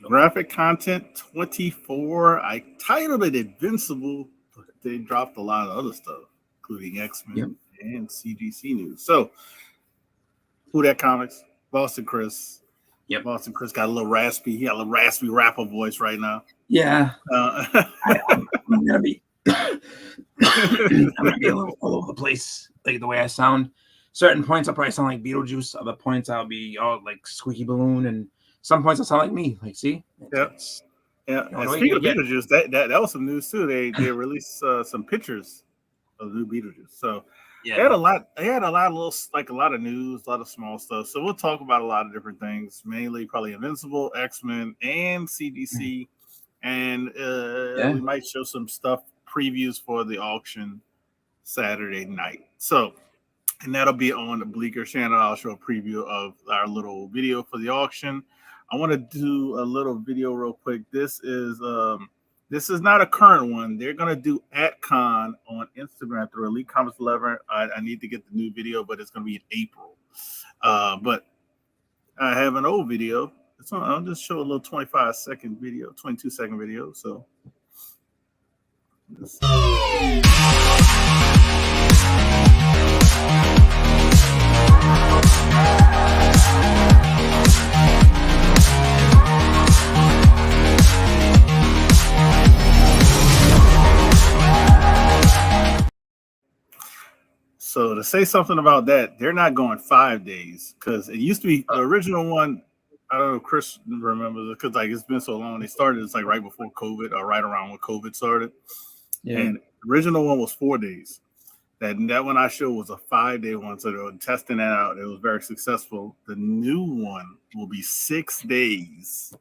Graphic content 24. I titled it Invincible, but they dropped a lot of other stuff, including Yep. X-Men and CGC news. So, who that comics? Boston Chris. Yep. Boston Chris got a little raspy. He got a little raspy rapper voice right now. Yeah. Uh, I'm gonna be I'm gonna be a little all over the place, like the way I sound. Certain points I'll probably sound like Beetlejuice. Other points I'll be all like Squeaky Balloon, and some points I'll sound like me. Like, see, yeah. Yeah. you know, And the way speaking you of get. Beetlejuice, that was some news too. They released some pictures of the new Beetlejuice. So they had Yeah. a lot. They had a lot of little, like a lot of news, a lot of small stuff. So we'll talk about a lot of different things, mainly probably Invincible, X-Men, and CDC, and Yeah. we might show some stuff previews for the auction Saturday night. So, and that'll be on the Bleaker channel. I'll show a preview of our little video for the auction. I want to do a little video real quick. This is not a current one. They're gonna do at Con on Instagram through Elite Comics 11. I need to get the new video, but it's gonna be in April. But I have an old video. I'll just show a little 25-second video, 22-second video. So. So to say something about that, they're not going 5 days because it used to be the original one. I don't know if Chris remembers it because like it's been so long. They started it's like right before COVID or right around when COVID started. Yeah. And the original one was 4 days. That one I showed was a 5-day one, so they were testing that out. It was very successful. The new one will be 6 days.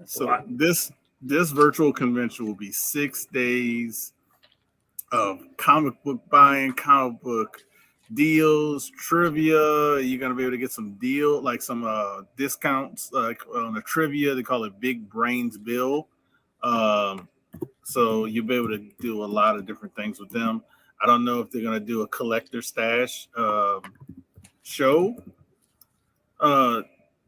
So this virtual convention will be 6 days of comic book buying, comic book deals, trivia. You're gonna be able to get some discounts like on the trivia. They call it Big Brains Bill. So you'll be able to do a lot of different things with them. I don't know if they're gonna do a collector stash show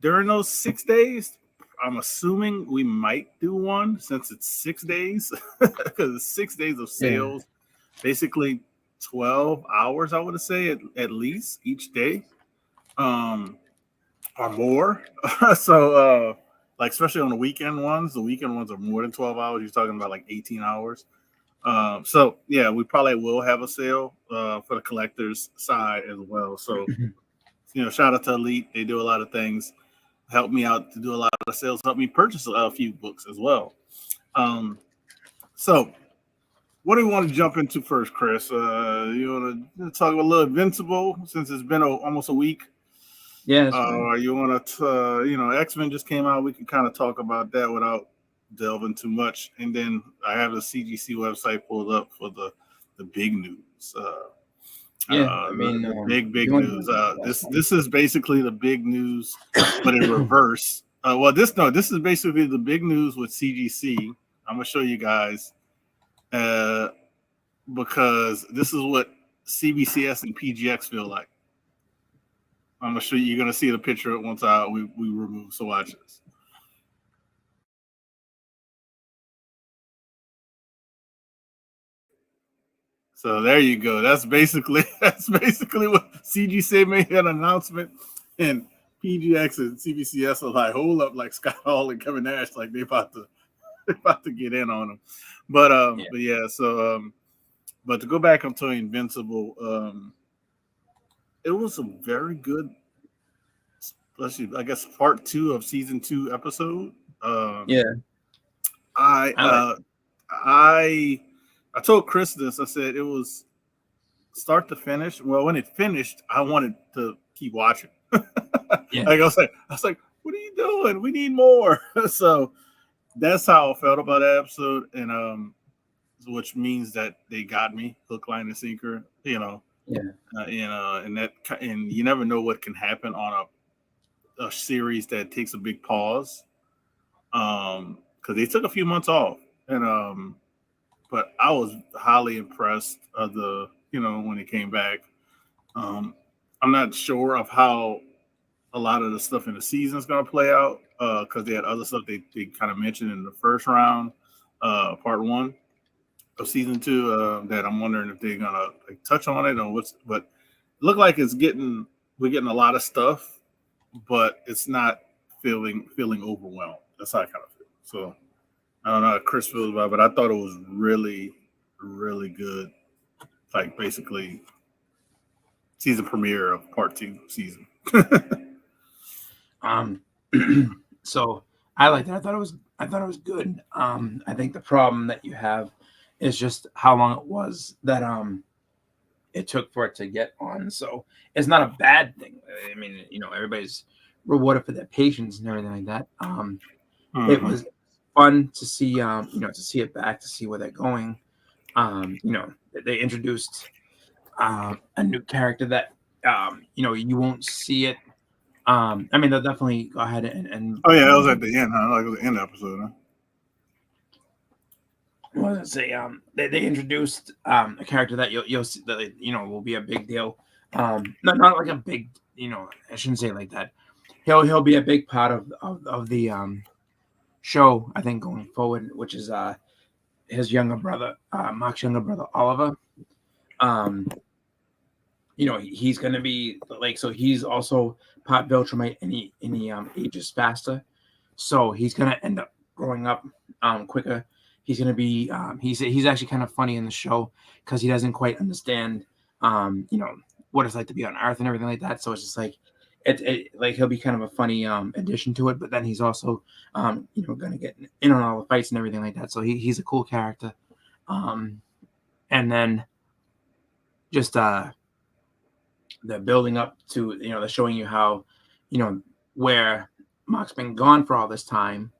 during those 6 days. I'm assuming we might do one since it's 6 days because it's 6 days of sales. Yeah. Basically 12 hours, I would say, at least each day, or more. So, like, especially on the weekend ones are more than 12 hours. You're talking about like 18 hours. So, yeah, we probably will have a sale for the collectors side as well. So, shout out to Elite. They do a lot of things. Help me out to do a lot of sales. Help me purchase a few books as well. So, what do you want to jump into first, Chris? You want to talk about a little Invincible since it's been almost a week? Yeah. You want to, X-Men just came out. We can kind of talk about that without delving too much. And then I have the CGC website pulled up for the big news. Big news. This is basically the big news, but in reverse. This is basically the big news with CGC. I'm gonna show you guys. Because this is what CBCS and PGX feel like. I'm gonna show you. You're gonna see the picture once we remove. So watch this. So there you go. That's basically what CGC made an announcement, and PGX and CBCS are like, hold up, like Scott Hall and Kevin Nash, like they're about to get in on them. But But to go back onto Invincible, it was a very good, especially I guess part 2 of season 2 episode. I told Chris this. I said it was start to finish. Well, when it finished, I wanted to keep watching. Like I was like, what are you doing? We need more. So that's how I felt about that episode, and which means that they got me hook, line, and sinker. And you never know what can happen on a series that takes a big pause. Because they took a few months off, and but I was highly impressed of when it came back. I'm not sure of how a lot of the stuff in the season is going to play out. because they had other stuff they kind of mentioned in the first round, part one of season two. That I'm wondering if they're gonna like touch on it or what's. But it look like we're getting a lot of stuff, but it's not feeling overwhelmed. That's how I kind of feel. So I don't know how Chris feels about it, but I thought it was really, really good. Like basically season premiere of part two season. Um, so I liked it. I thought it was good. I think the problem that you have is just how long it was that it took for it to get on. So it's not a bad thing. I mean, everybody's rewarded for their patience and everything like that. It Mm-hmm. was fun to see, to see it back, to see where they're going. They introduced a new character that you won't see it. I mean, they'll definitely go ahead and Oh yeah, that was at the end, huh? Like it was the end episode, huh? what was it say? They introduced a character that you'll see that will be a big deal. Not like a big, I shouldn't say it like that. He'll be a big part of the show, I think, going forward, which is his younger brother, Mark's younger brother, Oliver. Um, he's gonna be like, so he's also part Viltrumite, and he ages faster, so he's gonna end up growing up quicker. He's gonna be he's actually kind of funny in the show because he doesn't quite understand what it's like to be on Earth and everything like that. So it's just like like he'll be kind of a funny addition to it, but then he's also gonna get in on all the fights and everything like that. So he's a cool character. And then just the building up to they're showing you how where Mark's been gone for all this time,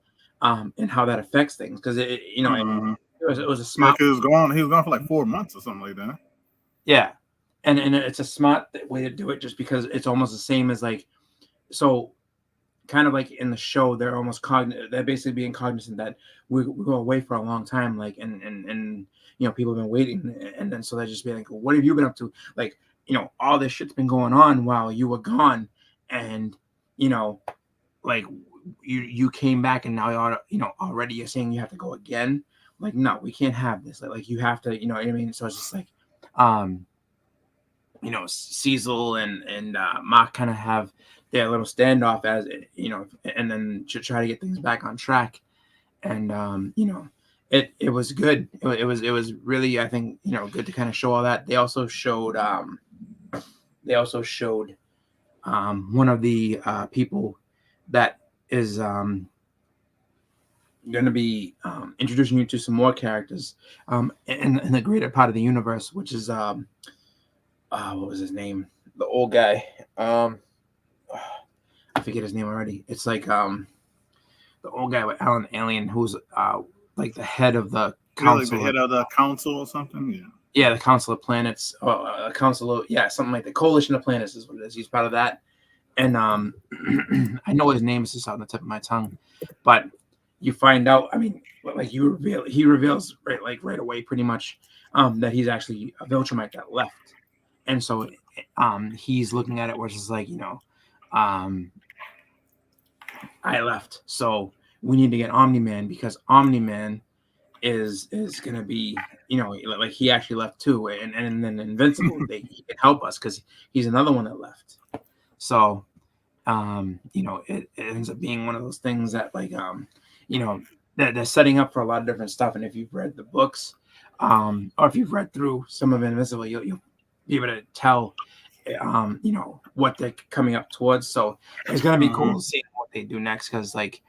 and how that affects things, because Mm-hmm. it was a Yeah, smart, because he was gone for like 4 months or something like that. yeah, and it's a smart way to do it, just because it's almost the same as like, so kind of like in the show they're almost they're basically being cognizant that we go away for a long time, like, and people have been waiting, and then so they're just being like, well, what have you been up to, like, all this shit's been going on while you were gone, and like you came back, and now already you're saying you have to go again. Like, no, we can't have this. Like you have to, what I mean? So it's just like, Cecil and Mark kind of have their little standoff, as and then to try to get things back on track. And it was good. It was really, I think, good to kind of show all that. They also showed one of the people that is going to be introducing you to some more characters in the greater part of the universe, which is what was his name? The old guy. I forget his name already. It's like the old guy with Alan Alien, who's like the head of the Yeah, like council. the head of the council or something. Yeah. Yeah, the Council of Planets, Council of, yeah, something like the Coalition of Planets is what it is. He's part of that, and I know his name is just on the tip of my tongue, but you find out. I mean, like he reveals right away, pretty much, that he's actually a Viltrumite that left, and so he's looking at it where it's just like, I left, so we need to get Omni-Man, because Omni-Man is gonna be, like he actually left too, and then Invincible, he can help us because he's another one that left. So it ends up being one of those things that, like, they're setting up for a lot of different stuff. And if you've read the books, or if you've read through some of Invincible, you'll be able to tell what they're coming up towards. So it's gonna be cool to see what they do next, because like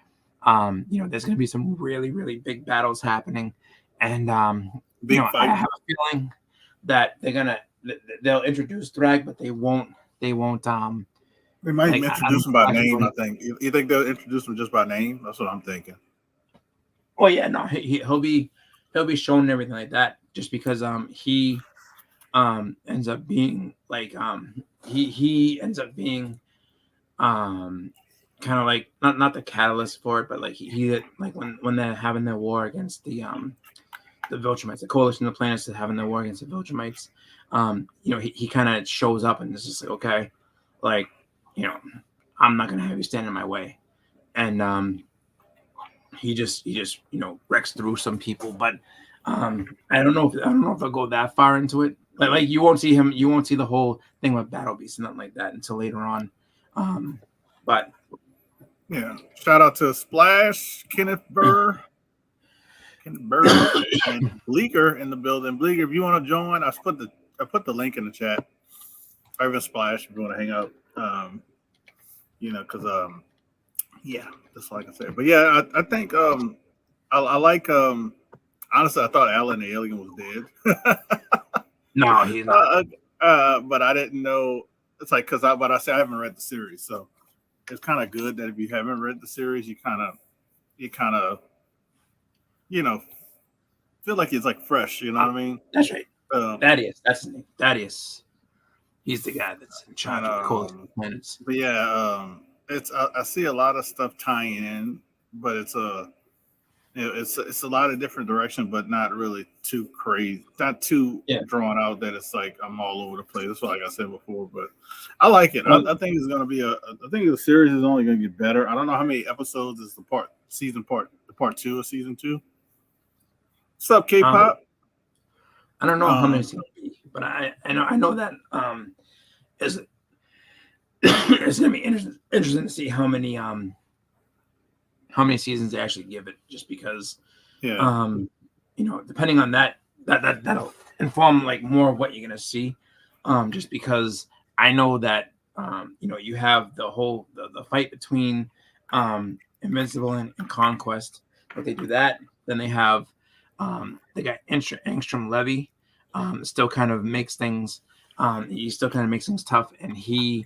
there's going to be some really, really big battles happening, and Big I fight. have a feeling that they'll introduce Thrag, but they won't. They might Like, introduce him by name. I think. You think they'll introduce him just by name? That's what I'm thinking. Oh yeah, no, he'll be shown and everything like that, just because he ends up being like he ends up being kind of like not the catalyst for it, but like he like when they're having their war against the Viltrumites, the Coalition of the Planets is having their war against the Viltrumites. He kind of shows up and it's just like, okay, like, I'm not gonna have you stand in my way. and he just wrecks through some people. But I don't know if I'll go that far into it. Like you won't see the whole thing with Battle Beast and nothing like that until later on. But yeah, shout out to Splash, Kenneth Burr, and Bleeker in the building. Bleeker, if you want to join, I put the link in the chat. Or even Splash if you want to hang out. Because yeah, that's all I can say. But yeah, I think I like honestly I thought Alan the Alien was dead. no, he's not. But I didn't know. It's like because I haven't read the series, so it's kind of good that if you haven't read the series, you kind of feel like it's like fresh. You know what I mean? That's right. Thaddeus, that's his name. Thaddeus. He's the guy that's in charge of the cold planets. But yeah, it's I see a lot of stuff tying in, but it's a lot of different direction, but not really too crazy, not too drawn out that it's like I'm all over the place. That's like I said before, but I like it. I think it's gonna be I think the series is only gonna get better. I don't know how many episodes is the part 2 of season 2. What's up, K-pop? I don't know how many it's gonna be, but I know that it's gonna be interesting to see how many seasons they actually give it, just because depending on that'll inform like more of what you're gonna see, just because I know that you have the whole the fight between Invincible and Conquest, but they do that, then they have they got Angstrom Levy, still kind of makes things tough, and he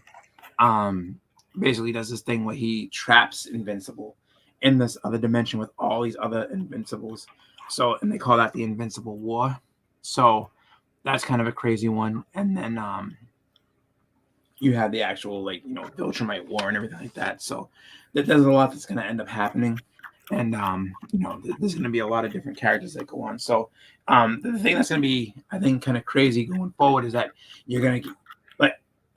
basically does this thing where he traps Invincible in this other dimension with all these other Invincibles. So, and they call that the Invincible War. So that's kind of a crazy one. And then you have the actual Viltrumite War and everything like that. So there's a lot that's going to end up happening. And there's going to be a lot of different characters that go on. So the thing that's going to be, I think, kind of crazy going forward is that you're going to,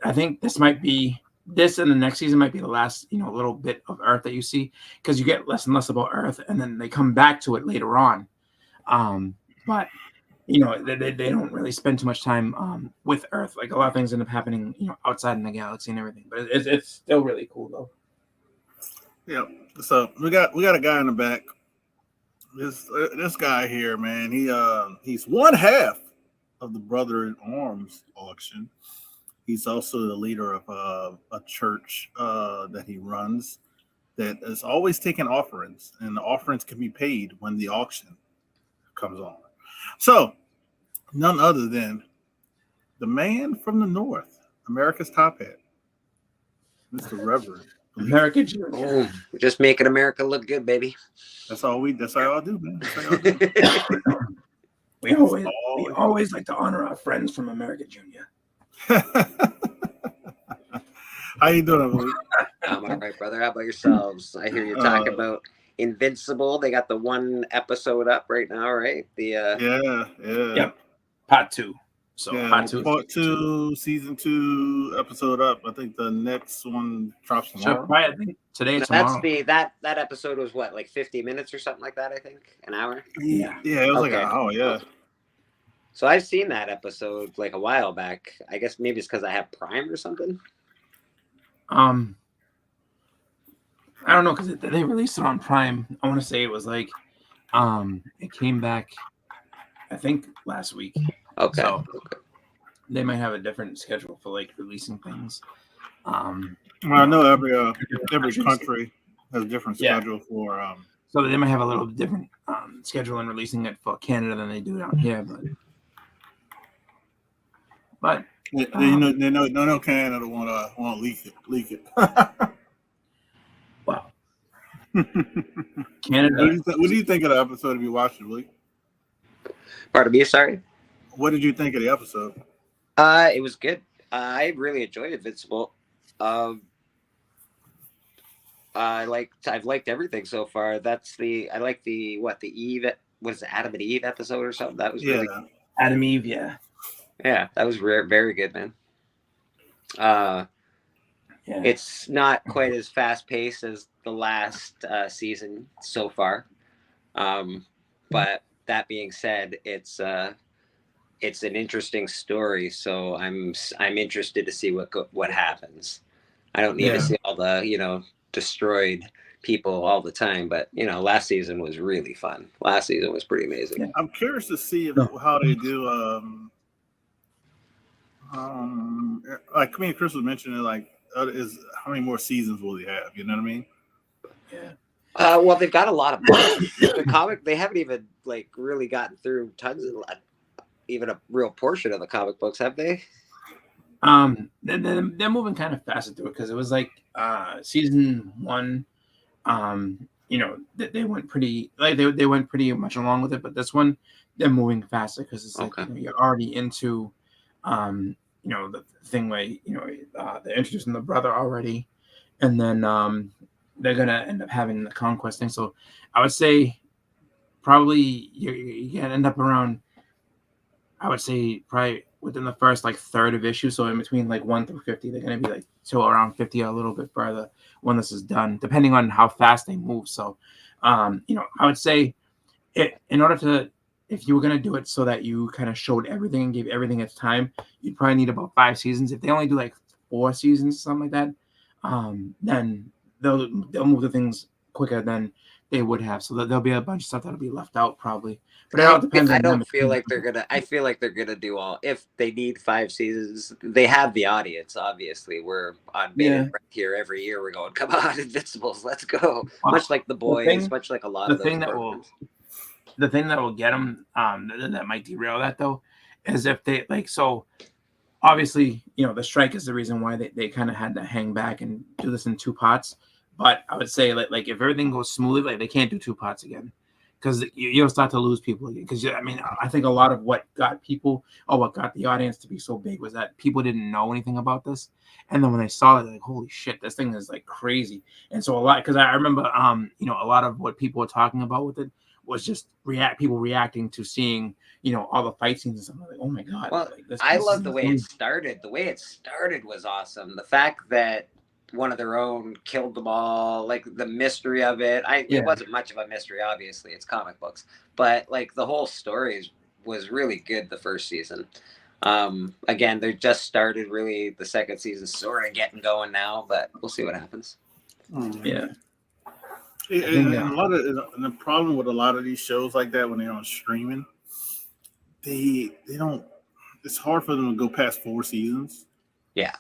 I think this and the next season might be the last, little bit of Earth that you see, because you get less and less about Earth, and then they come back to it later on. But they don't really spend too much time with Earth. Like a lot of things end up happening, outside in the galaxy and everything. But it's still really cool though. Yeah. So we got a guy in the back. This guy here, man. He's one half of the Brother in Arms auction. He's also the leader of a church that he runs that is always taking offerings, and the offerings can be paid when the auction comes on. So, none other than the man from the north, America's top hat, Mr. Reverend. America Junior. Just making America look good, baby. That's all y'all do, man. That's all y'all do. we always like to honor our friends from America Junior. How you doing, Malik? I'm all right, brother. How about yourselves? I hear you talking about Invincible. They got the one episode up right now, right? Yep. Part 2. So part 2, season 2 episode up. I think the next one drops tomorrow. Right, I think today. Tomorrow. That's that episode was what, like 50 minutes or something like that. I think an hour. Yeah, it was like an hour. Yeah. So I've seen that episode like a while back. I guess maybe it's because I have Prime or something. I don't know, because they released it on Prime. I want to say it was like, it came back, I think, last week. Okay. So they might have a different schedule for like releasing things. Well, I know every country has a different schedule for. So they might have a little different schedule in releasing it for Canada than they do down here, but no Canada want to leak it. Wow. Canada. What do you think of the episode if you watched it, Luke? Pardon me, sorry. What did you think of the episode? It was good. I really enjoyed Invincible. I've liked everything so far. I like the Eve, what is it, Adam and Eve episode or something? That was really good. Adam Eve, yeah. Yeah, that was very good, man. It's not quite as fast paced as the last season so far. But that being said, it's an interesting story. So I'm interested to see what happens. I don't need to see all the destroyed people all the time, but last season was really fun. Last season was pretty amazing. Yeah. I'm curious to see how they do. Like me and Chris was mentioning, like, is how many more seasons will he have? You know what I mean? Yeah. Well, they've got a lot of books. The comic, they haven't even like really gotten through tons of, even a real portion of the comic books, have they? They're moving kind of faster through it because it was like season 1. They went pretty they went pretty much along with it, but this one they're moving faster because it's like you're already into the thing where they're introducing the brother already, and then they're gonna end up having the conquest thing. So I would say probably you're gonna end up around, I would say probably within the first like third of issue. So in between like 1 through 50, they're gonna be like to around 50 or a little bit further when this is done, depending on how fast they move. So I would say in order to, if you were gonna do it so that you kind of showed everything and gave everything its time, you'd probably need about 5 seasons. If they only do like 4 seasons, something like that, then they'll move the things quicker than they would have. So there'll be a bunch of stuff that'll be left out probably. But it all depends on them. I feel like they're gonna do all. If they need 5 seasons, they have the audience. Obviously, we're on beta right here every year. We're going, come on, Invincibles, let's go. Much like the boys, much like a lot of those. The thing that will get them, that might derail that though, is if they so. Obviously, the strike is the reason why they kind of had to hang back and do this in 2 parts. But I would say like if everything goes smoothly, like they can't do 2 parts again, because you'll start to lose people again. Because I think a lot of what got the audience to be so big was that people didn't know anything about this, and then when they saw it, they're like, holy shit, this thing is like crazy. And so because I remember a lot of what people were talking about with it was just people reacting to seeing all the fight scenes and something like, oh my god. Well, like, I love the way it started. The way it started was awesome. The fact that one of their own killed them all, like the mystery of it. It wasn't much of a mystery, obviously. It's comic books, but like the whole story was really good the first season. Again, they just started really the second season, sort of getting going now, but we'll see what happens. Yeah. And the problem with a lot of these shows like that when they're on streaming, they don't. It's hard for them to go past 4 seasons. Yeah.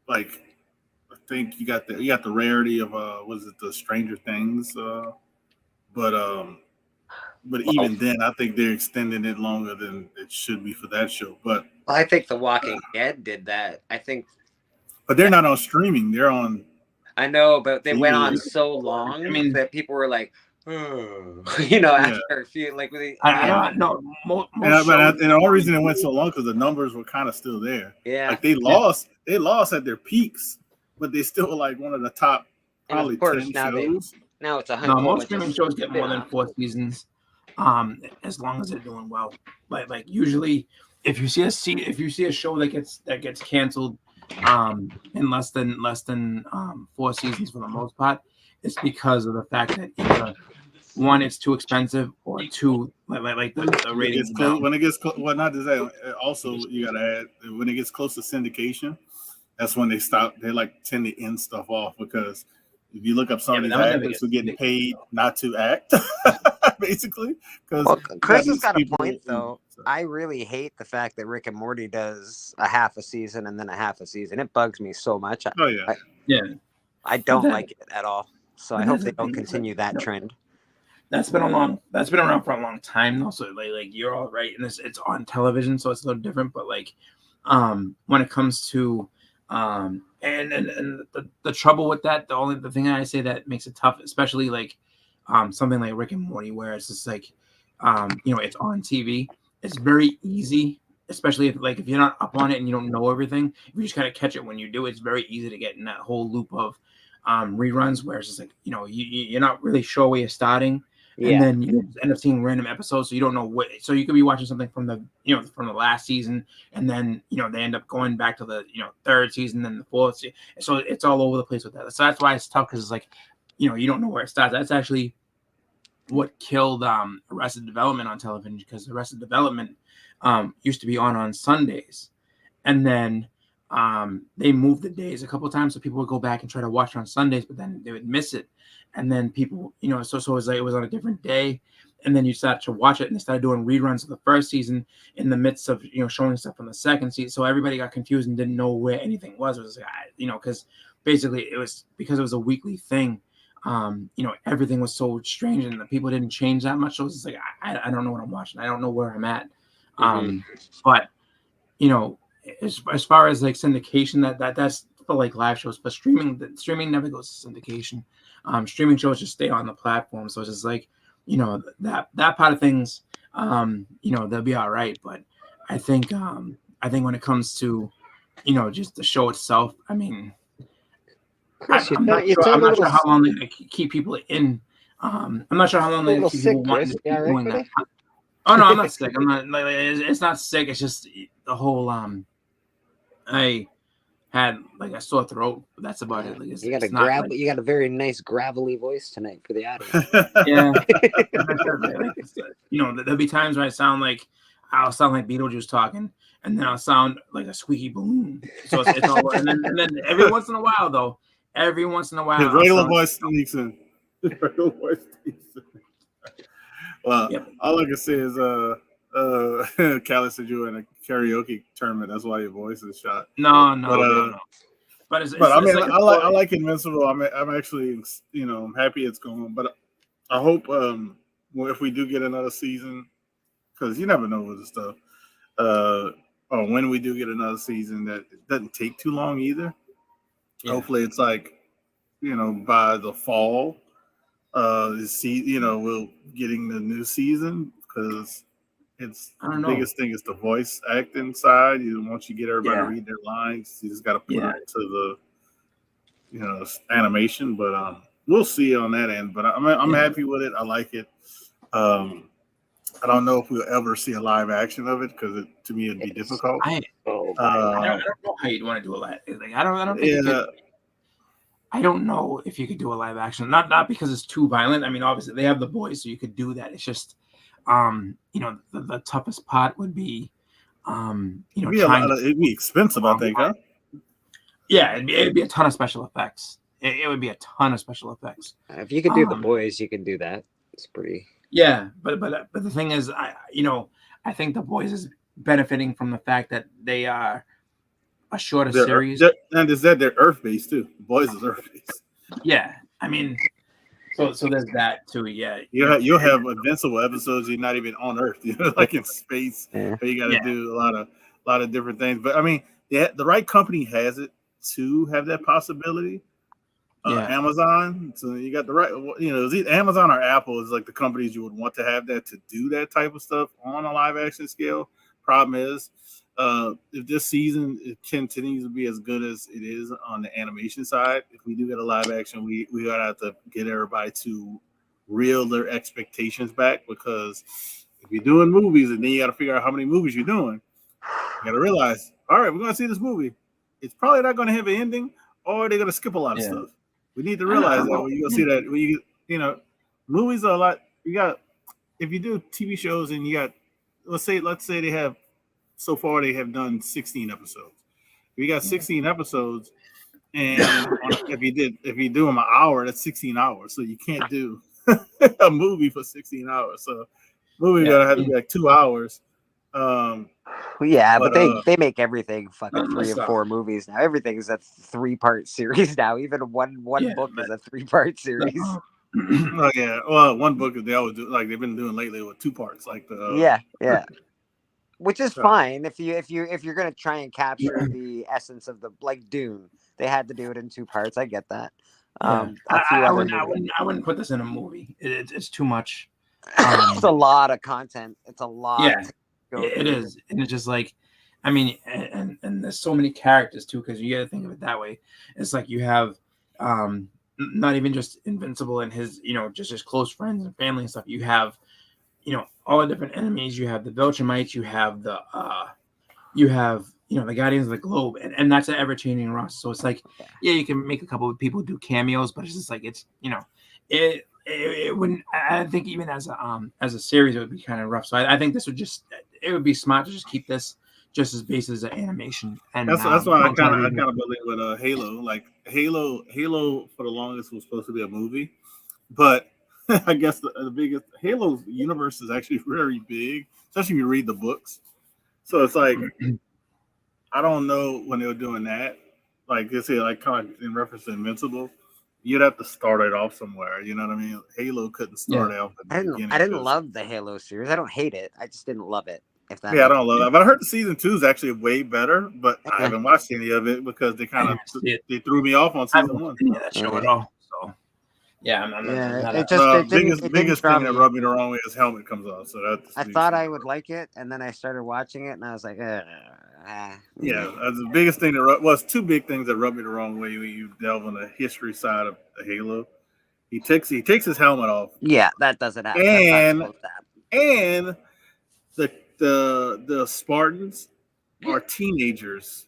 Like I think you got the rarity of the Stranger Things, but even then I think they're extending it longer than it should be for that show. But I think The Walking Dead did that. But they're not on streaming. They're on. I know, but they went on so long that people were like, after a few, like and the only reason it went so long because the numbers were kind of still there. Yeah, like they lost at their peaks, but they still were like one of the top probably 10 shows. Now it's 100. Most streaming shows get more than 4 seasons, as long as they're doing well. Like usually, if you see a show that gets canceled, in less than 4 seasons for the most part, it's because of the fact that either 1, it's too expensive, or 2, like the ratings. When it gets close, well, not to say. Also, you gotta add when it gets close to syndication, that's when they stop. They tend to end stuff off because if you look up some of these actors who are getting paid not to act, basically. Because Chris has got a point though. So. I really hate the fact that Rick and Morty does a half a season and then a half a season. It bugs me so much. I don't like it at all. So I hope they don't continue that trend. That's been around for a long time though. So like you're all right, and it's on television, so it's a little different. But when it comes to and the trouble with that, the thing I say that makes it tough, especially something like Rick and Morty, where it's just it's on TV. It's very easy, especially if you're not up on it and you don't know everything. If you just kind of catch it when you do, it's very easy to get in that whole loop of reruns where it's just you're not really sure where you're starting. and then you just end up seeing random episodes, so you don't know what. So you could be watching something from the from the last season, and then they end up going back to the third season, then the fourth season. So it's all over the place with that. So that's why it's tough, because it's like you don't know where it starts. That's actually what killed Arrested Development on television, because Arrested Development used to be on Sundays, and then they moved the days a couple of times, so people would go back and try to watch it on Sundays, but then they would miss it, and then people so it was like it was on a different day, and then you start to watch it, and they started doing reruns of the first season in the midst of showing stuff from the second season, so everybody got confused and didn't know where anything was. It was like because basically it was because it was a weekly thing. Everything was so strange, and the people didn't change that much. So it was like I don't know what I'm watching. I don't know where I'm at. But as far as like syndication, that's for like live shows. But streaming never goes to syndication. Streaming shows just stay on the platform. So it's just like that part of things. They'll be all right. But I think when it comes to just the show itself, I mean. Chris, I'm not sure how long they keep people in. I'm not sure how long they keep people wanting to keep doing that. Oh no, I'm not sick. I'm not. Like, it's not sick. It's just the whole. I had like a sore throat, but that's about it. Like, you got a very nice gravelly voice tonight for the audience. Yeah. There'll be times where I'll sound like Beetlejuice talking, and then I'll sound like a squeaky balloon. So it's all. And then every once in a while, though. Every once in a while, his regular voice sneaks in. Well, all I can say is, Callie said you were in a karaoke tournament. That's why your voice is shot. No. But I mean, I like Invincible. I'm actually, I'm happy it's going. But I hope, if we do get another season, because you never know with the stuff, or when we do get another season, that it doesn't take too long either. Yeah. Hopefully it's like, by the fall, we'll getting the new season, because it's the biggest thing is the voice acting side. Once you get everybody to read their lines, you just got to put them to the, animation. But we'll see on that end. But I'm happy with it. I like it. I don't know if we'll ever see a live action of it, because to me it'd be difficult. I don't know how you'd want to do a live. Like, I don't think. Yeah. I don't know if you could do a live action. Not because it's too violent. I mean, obviously they have the boys, so you could do that. It's just, the toughest part would be, it'd be expensive, I think, huh? Yeah, it'd be a ton of special effects. It would be a ton of special effects. If you could do the boys, you can do that. It's pretty. Yeah, but the thing is, I think the boys is benefiting from the fact that they are a shorter series, and is that they're Earth based too? Boys is Earth based. Yeah, I mean, so there's that too. Yeah, you'll have Invincible episodes. You're not even on Earth. Like in space. Yeah. You got to do a lot of different things. But I mean, the right company has it to have that possibility. Amazon. So you got the right. Either Amazon or Apple is like the companies you would want to have that to do that type of stuff on a live action scale. Problem is, if this season it continues to be as good as it is on the animation side, if we do get a live action, we gotta have to get everybody to reel their expectations back, because if you're doing movies and then you got to figure out how many movies you're doing, you got to realize, all right, we're going to see this movie. It's probably not going to have an ending, or they're going to skip a lot of stuff. We need to realize that when you go see that, when movies are a lot. You got, if you do TV shows and you got, let's say they have, so far they have done 16 episodes. We got 16 episodes, and if you do them an hour, that's 16 hours. So you can't do a movie for 16 hours. So movie gotta have to be like 2 hours. But they make everything fucking 3 and 4 movies now. Everything is a 3-part series now. Even one book is a 3-part series. Oh yeah. Well, one book they always do, like they've been doing lately with 2 parts, like the which is fine if you're gonna try and capture the essence of the, like Dune. They had to do it in 2 parts. I get that. I wouldn't put this in a movie. It's too much. It's a lot of content. It's a lot. Yeah, it is, and it's just like, I mean, and there's so many characters too, because you got to think of it that way. It's like you have, not even just Invincible and his, just his close friends and family and stuff. You have, all the different enemies. You have the Viltrumites. You have the the Guardians of the Globe, and that's an ever-changing roster. So it's like, yeah, you can make a couple of people do cameos, but it's just like it wouldn't. I think even as a series, it would be kind of rough. So I think this would be smart to just keep this just as base as an animation. And that's why I don't try kind to of believe with Halo. Like Halo for the longest was supposed to be a movie, but I guess the biggest Halo's universe is actually very big, especially if you read the books. So it's like I don't know when they were doing that. Like they say, like kind of in reference to Invincible, you'd have to start it off somewhere. You know what I mean? Halo couldn't start it off at the beginning. I didn't love the Halo series. I don't hate it. I just didn't love it. If that I don't love it. But I heard the season 2 is actually way better, but I haven't watched any of it because they kind of they threw me off on season 1. Yeah, that show at all. So yeah, the biggest thing that rubbed me the wrong way is helmet comes off. So I thought I would like it, and then I started watching it, and I was like, yeah, that's the biggest thing that was two big things that rubbed me the wrong way when you delve on the history side of the Halo. He takes his helmet off. Yeah, that doesn't happen. And the Spartans are teenagers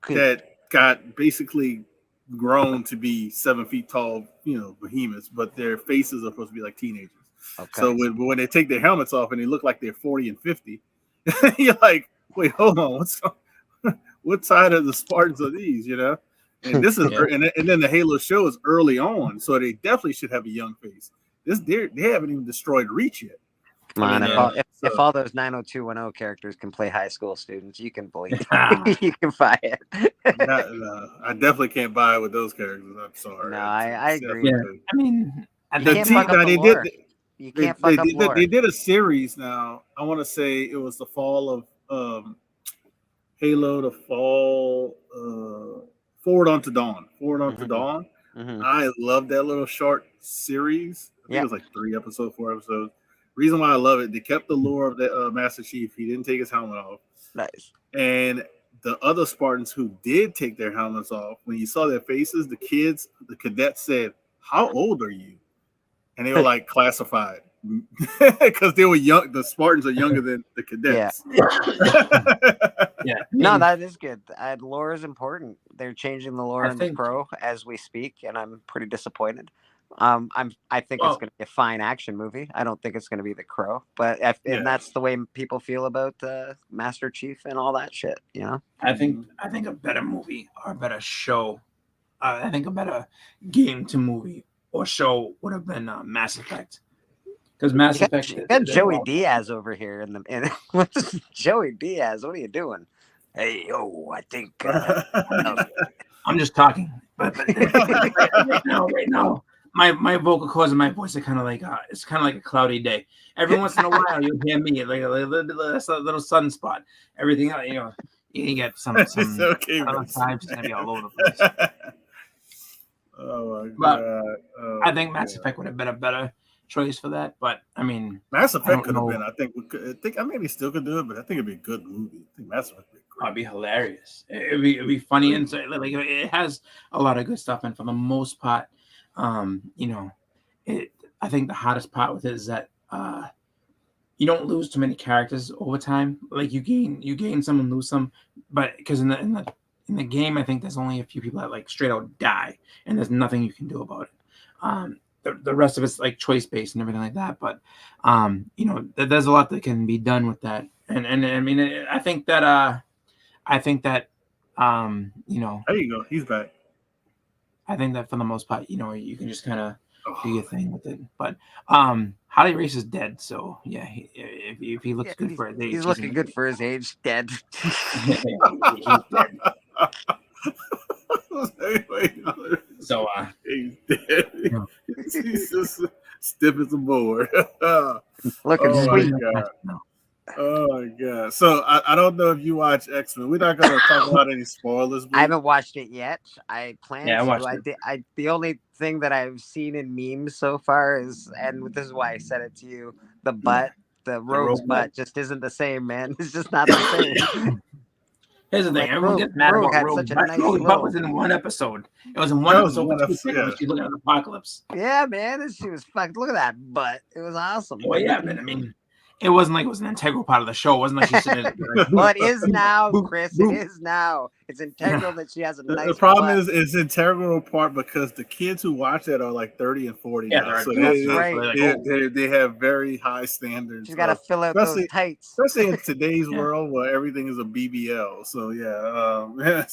that got basically grown to be 7 feet tall, behemoths, but their faces are supposed to be like teenagers. Okay. So when they take their helmets off and they look like they're 40 and 50, you're like, wait, hold on, what side of the Spartans are these? And this is and then the Halo show is early on, so they definitely should have a young face. They haven't even destroyed Reach yet. Come on, if all those 90210 characters can play high school students, you can believe you can buy it. I definitely can't buy it with those characters. I'm sorry. No, I agree. Yeah. I mean, you can't fuck up lore. They did a series now. I want to say it was the fall of Halo, the fall Forward Unto Dawn. Dawn. Mm-hmm. I love that little short series. I think it was like 3 episodes, 4 episodes. Reason why I love it, they kept the lore of the Master Chief. He didn't take his helmet off. Nice. And the other Spartans who did take their helmets off, when you saw their faces, the cadets said, "How old are you?" And they were like classified because they were young. The Spartans are younger than the cadets. Yeah. No, that is good. Lore is important. They're changing the lore in the Pro as we speak, and I'm pretty disappointed. I think it's going to be a fine action movie. I don't think it's going to be The Crow, but and that's the way people feel about Master Chief and all that shit. I think a better movie or a better show. I think a better game to movie or show would have been Mass Effect. Because Mass Effect, you got Joey Diaz over here what's Joey Diaz? What are you doing? Hey, I think I'm just talking. But right now. My vocal cords and my voice are kind of like it's kind of like a cloudy day. Every once in a while, you'll hear me like a little sunspot. Everything else, you get some it's okay, vibes is gonna be all over the place. Oh my god! I think Mass Effect would have been a better choice for that. But I mean, Mass Effect could have been. I think maybe still could do it, but I think it'd be a good movie. I think Mass Effect would be great. It'd be hilarious. It'd be funny and like it has a lot of good stuff. And for the most part. I think the hardest part with it is that you don't lose too many characters over time. Like you gain some and lose some, but because in the game, I think there's only a few people that like straight out die, and there's nothing you can do about it. The rest of it's like choice based and everything like that. But there's a lot that can be done with that, and I mean, I think that there you go. He's back. I think that for the most part, you can just kind of do your thing with it. But Harley Race is dead, so yeah, if he looks good for his age, he's looking good for his age. Dead. He's dead. So he's dead. He's just stiff as a board. Looking sweet. Oh my god! So I don't know if you watch X-Men. We're not gonna talk about any spoilers. I haven't watched it yet. I plan to. I watched it. The only thing that I've seen in memes so far is, and this is why I said it to you, the Rogue's butt just isn't the same, man. It's just not the same. Here's the thing. Like, Everyone gets mad Rogue about had Rogue. such a That nice Rogue little- was in one episode. It was in one That was episode one for 2 episode, seconds. yeah. She's looking at the apocalypse. Yeah, man, this shit was fucked. Look at that butt. It was awesome. Well, yeah, but I mean, it wasn't like it was an integral part of the show. It wasn't like she's sitting there. Like, Well, it is now, boop, Chris. boop. It is now. It's integral that she has a nice. The problem butt. is it's integral part because the kids who watch that are like 30 and 40 Yeah, now. they're So adults now, right. so they're like, they have very high standards. She's got to fill out those especially- tights. Especially in today's Yeah. world where everything is a BBL. So yeah,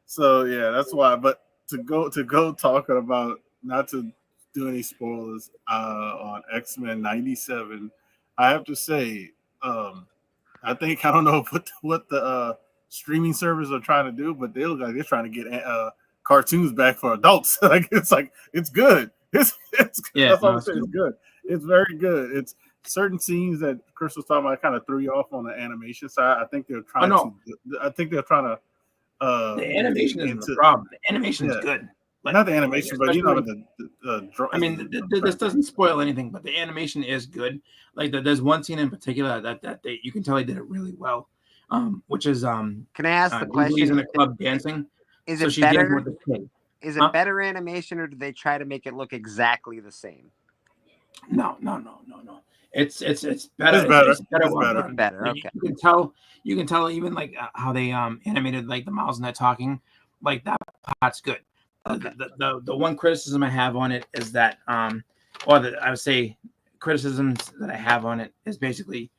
so yeah, that's why. But to go talking about, not to do any spoilers on X-Men 97, I have to say, I think, I don't know what the streaming servers are trying to do, but they look like they're trying to get cartoons back for adults. It's good. It's Yeah, that's all no, I'm saying. It's good. It's very good. It's certain scenes that Chris was talking about kind of threw you off on the animation side. I think they're trying to. the animation isn't the problem. The animation is good. Like, not the animation, but you know I mean, this doesn't spoil anything, but the animation is good. Like there's one scene in particular that you can tell they did it really well. Which is Can I ask the Jubilee's question? in the club dancing. Is So it she's dancing better? with the kid. Is it better animation, or do they try to make it look exactly the same? No. It's better. It's better. It's better. It's better. It's better. Like, Okay. You can tell even like how they animated like the Miles and that talking, like that part's good. Okay. The one criticism I have on it is that I would say criticisms that I have on it is basically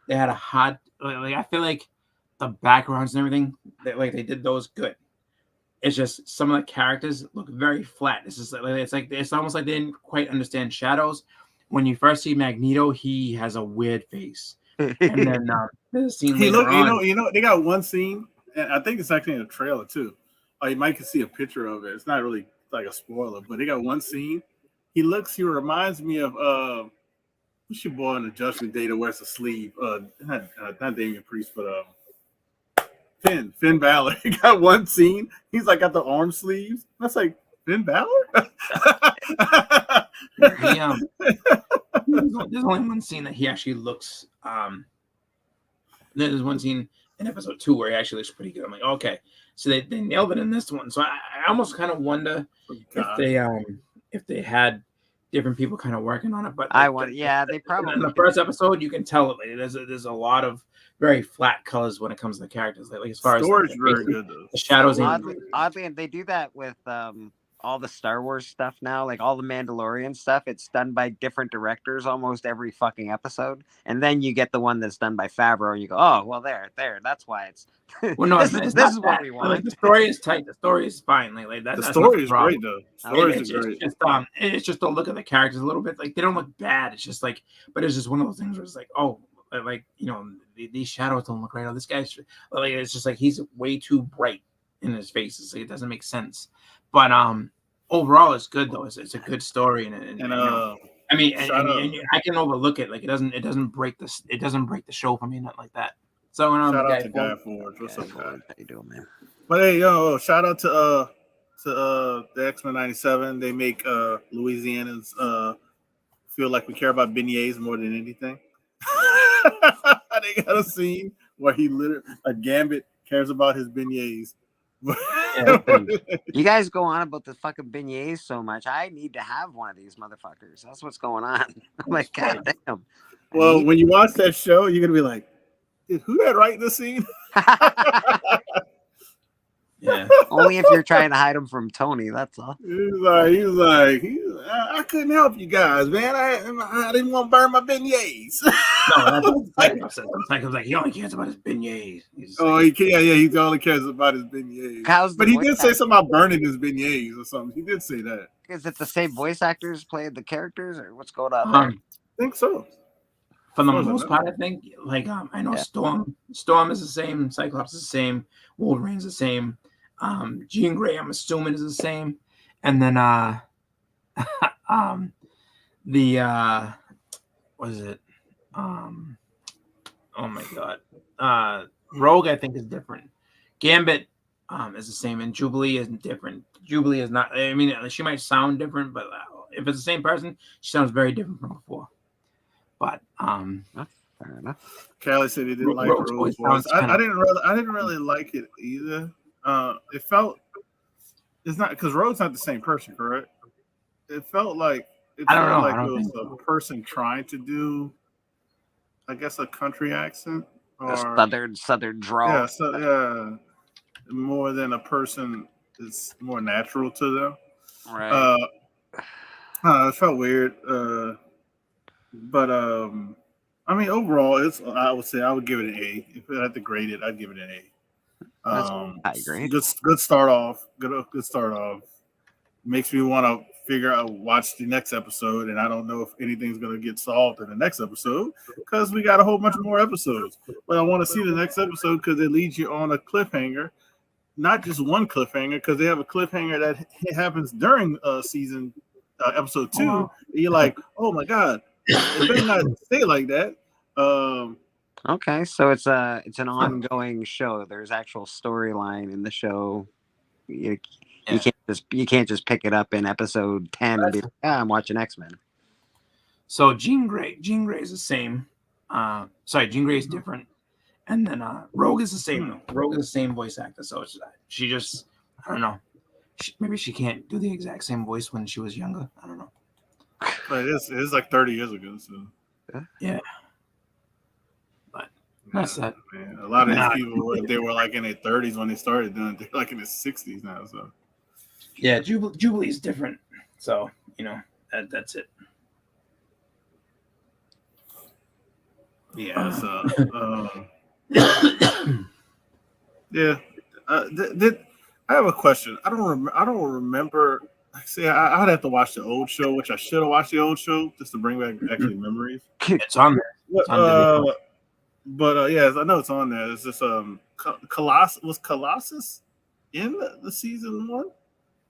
they had a hard, like I feel like the backgrounds and everything they did those good. It's just some of the characters look very flat. It's almost like they didn't quite understand shadows. When you first see Magneto, he has a weird face, and then there's a scene later on. You know, they got one scene, and I think it's actually in a trailer too. You might can see a picture of it. It's not really like a spoiler, but they got one scene. He reminds me of what's your boy on the Judgment Day that wears a sleeve? Not Damian Priest, but Finn Balor. He got one scene. He's like got the arm sleeves. That's like Finn Balor. There's only one scene that he actually looks. There's one scene in episode 2 where he actually looks pretty good. I'm like, okay, so they nailed it in this one. So I almost kind of wonder if they had different people kind of working on it. But they probably in the first episode you can tell it. Like, there's a lot of very flat colors when it comes to the characters. Like as far storage as very good though. The shadows. Oddly, and they do that with all the Star Wars stuff now, like all the Mandalorian stuff. It's done by different directors almost every fucking episode, and then you get the one that's done by Favreau, and you go, "Oh, well, there. That's why it's." Well, no, this is what we want. Like, the story is tight. The story is fine. Like that. The that's story not is problem. great though. Story is great. It's just the look of the characters a little bit. Like they don't look bad. It's just like, but it's just one of those things where it's like, oh, like these shadows don't look right. Oh, this guy's like, it's just like he's way too bright in his face. It's like, it doesn't make sense. But overall, it's good though. It's a good story, and I mean, I can overlook it. Like it doesn't break the show for me, nothing like that. So shout out to Guy Forge. What's up, guy? How you doing, man? But hey, shout out to the X-Men 97. They make Louisianans feel like we care about beignets more than anything. They got a scene where a Gambit cares about his beignets. You guys go on about the fucking beignets so much. I need to have one of these motherfuckers. That's what's going on. I'm like, God damn. Well, when you watch that show, you're gonna be like, "Dude, who that write this scene?" Yeah. Only if you're trying to hide them from Tony. That's all. He's like, I couldn't help you guys, man. I didn't want to burn my beignets. No, that's like he only cares about his beignets. He only cares about his beignets. But he did say something about burning his beignets or something. He did say that. Is it the same voice actors playing the characters, or what's going on there? I think so. For the most part, I think. Like I know Storm is the same. Cyclops is the same. Wolverine's the same. Jean Grey, I'm assuming, is the same. And then what is it? Oh my god. Rogue, I think, is different. Gambit is the same, and Jubilee is different. Jubilee is not. I mean, she might sound different, but if it's the same person, she sounds very different from before. But Fair enough. Callie said he didn't like Rogue's Rogue's voice voice. sounds kinda- I didn't really like it either. It felt it's not because Rogue's not the same person, correct? It felt like I don't know. I it don't was think a so. person trying to do, I guess, a country accent A or southern drawl. yeah, so yeah, more than a person is more natural to them. Right. It felt weird. But I mean, overall, it's I would say I would give it an A. If I had to grade it, I'd give it an A. That's high grade. Good start off. Good start off. Makes me want to figure out watch the next episode, and I don't know if anything's gonna get solved in the next episode because we got a whole bunch more episodes. But I want to see the next episode because it leads you on a cliffhanger, not just one cliffhanger, because they have a cliffhanger that happens during season episode 2. And you're like, oh my god, it better not stay like that. Okay, so it's an ongoing show. There's actual storyline in the show. You can't just pick it up in episode 10 and be like, I'm watching X-Men. So Jean Grey is the same. Jean Grey is different, and then Rogue is the same. Rogue is the same voice actor. So she just, I don't know. Maybe she can't do the exact same voice when she was younger. I don't know. But it's like 30 years ago. So yeah. But that's that. Man, a lot of these people, they were like in their 30s when they started doing it. They're like in their 60s now. So yeah, Jubilee is different. So that's it. yeah. Yeah. I have a question. I don't remember. See, I'd have to watch the old show, which I should have watched the old show just to bring back actually memories. It's on there. It's on yes, I know it's on there. It's just Colossus in the season 1?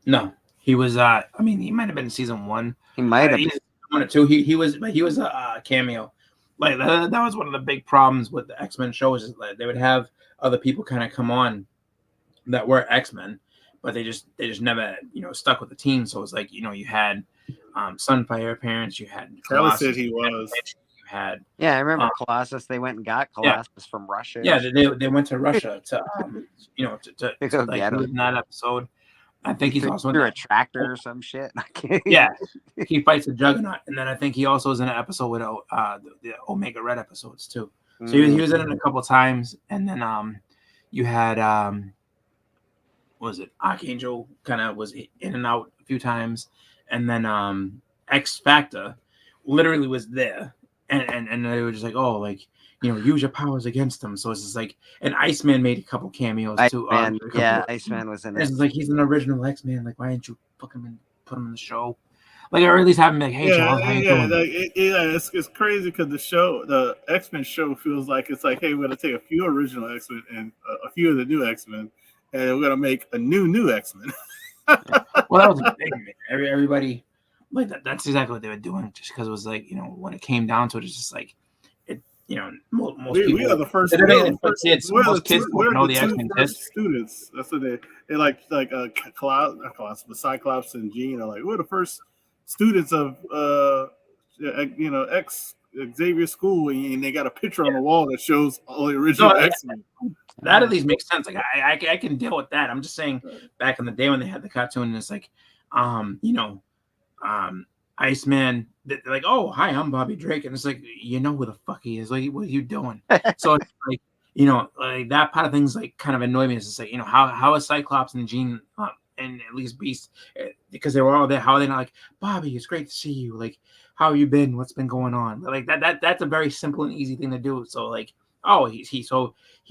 No, he was. I mean, he might have been in season 1. He might have been 1 or 2. He was a cameo. Like that was one of the big problems with the X-Men shows is that they would have other people kind of come on that were X-Men, but they just never stuck with the team. So it's like you had Sunfire appearance, you had Kelly said he was. You had I remember Colossus. They went and got Colossus from Russia. Yeah, they went to Russia to to go like get him. in that episode. I think he's also through a tractor or some shit. Yeah, he fights a Juggernaut, and then I think he also was in an episode with the Omega Red episodes too. So he was in it a couple times, and then you had what was it? Archangel kind of was in and out a few times, and then X Factor literally was there, and they were just like, oh, like use your powers against them. So it's just like, and Iceman made a couple cameos too. Iceman was in it. It's like he's an original X-Man. Like, why didn't you put him in the show? Like, or at least have him like, hey, Charles, how you doing? It's crazy because the X-Men show feels like it's like, hey, we're gonna take a few original X-Men and a few of the new X-Men, and we're gonna make a new X-Men. Well, that was the thing. Everybody like that. That's exactly what they were doing. Just because it was like, when it came down to it, it's just like it. Most people. We are the first. Most kids don't know the X-Men history. Students. That's what they like Cyclops and Jean are like, we're the first students of X Xavier School, and they got a picture on the wall that shows all the original X-Men. That at least makes sense. Like I can deal with that. I'm just saying, back in the day when they had the cartoon, and it's like, Iceman, they're like, oh, hi, I'm Bobby Drake, and it's like, who the fuck he is? Like, what are you doing? So it's like, like that part of things like kind of annoy me. It's just like, how is Cyclops and Jean and at least Beast, because they were all there, how are they not like, Bobby, it's great to see you. Like, how have you been? What's been going on? Like that's a very simple and easy thing to do. So like, oh, he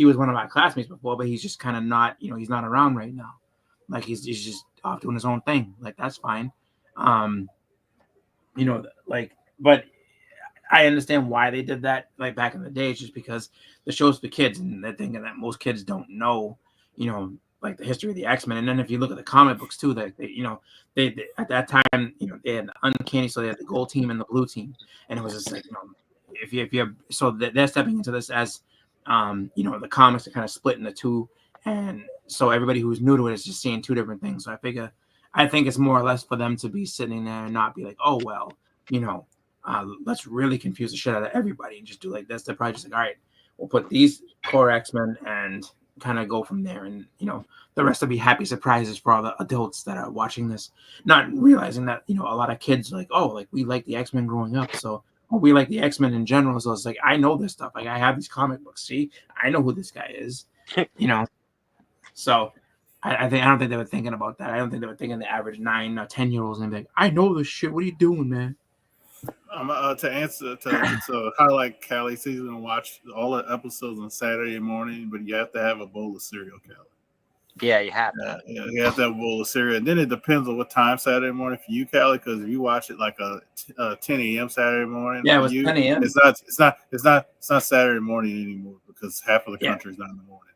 was one of my classmates before, but he's just kind of not, he's not around right now. Like he's just off doing his own thing. Like that's fine. But I understand why they did that. Like back in the day, it's just because the show's for kids, and they're thinking that most kids don't know, like the history of the X-Men. And then if you look at the comic books too, that they at that time, they had the Uncanny, so they had the gold team and the blue team, and it was just like, if you're so they're stepping into this as, the comics are kind of split into two, and so everybody who's new to it is just seeing two different things. So I think it's more or less for them to be sitting there and not be like, oh well, let's really confuse the shit out of everybody and just do like this. They're probably just like, all right, we'll put these core X-Men and kind of go from there. And, the rest will be happy surprises for all the adults that are watching this, not realizing that, a lot of kids are like, oh, like we like the X-Men growing up. So we like the X-Men in general. So it's like, I know this stuff. Like I have these comic books. See, I know who this guy is, So I don't think they were thinking about that. I don't think they were thinking the average 9 or 10-year-olds and be like, I know this shit. What are you doing, man? To highlight Cali season and watch all the episodes on Saturday morning, but you have to have a bowl of cereal, Cali. Yeah, you have to. You have to have a bowl of cereal. And then it depends on what time Saturday morning for you, Cali, because if you watch it like a 10 a.m. Saturday morning, yeah, it was 10 a.m. It's not Saturday morning anymore because half of the country is not in the morning.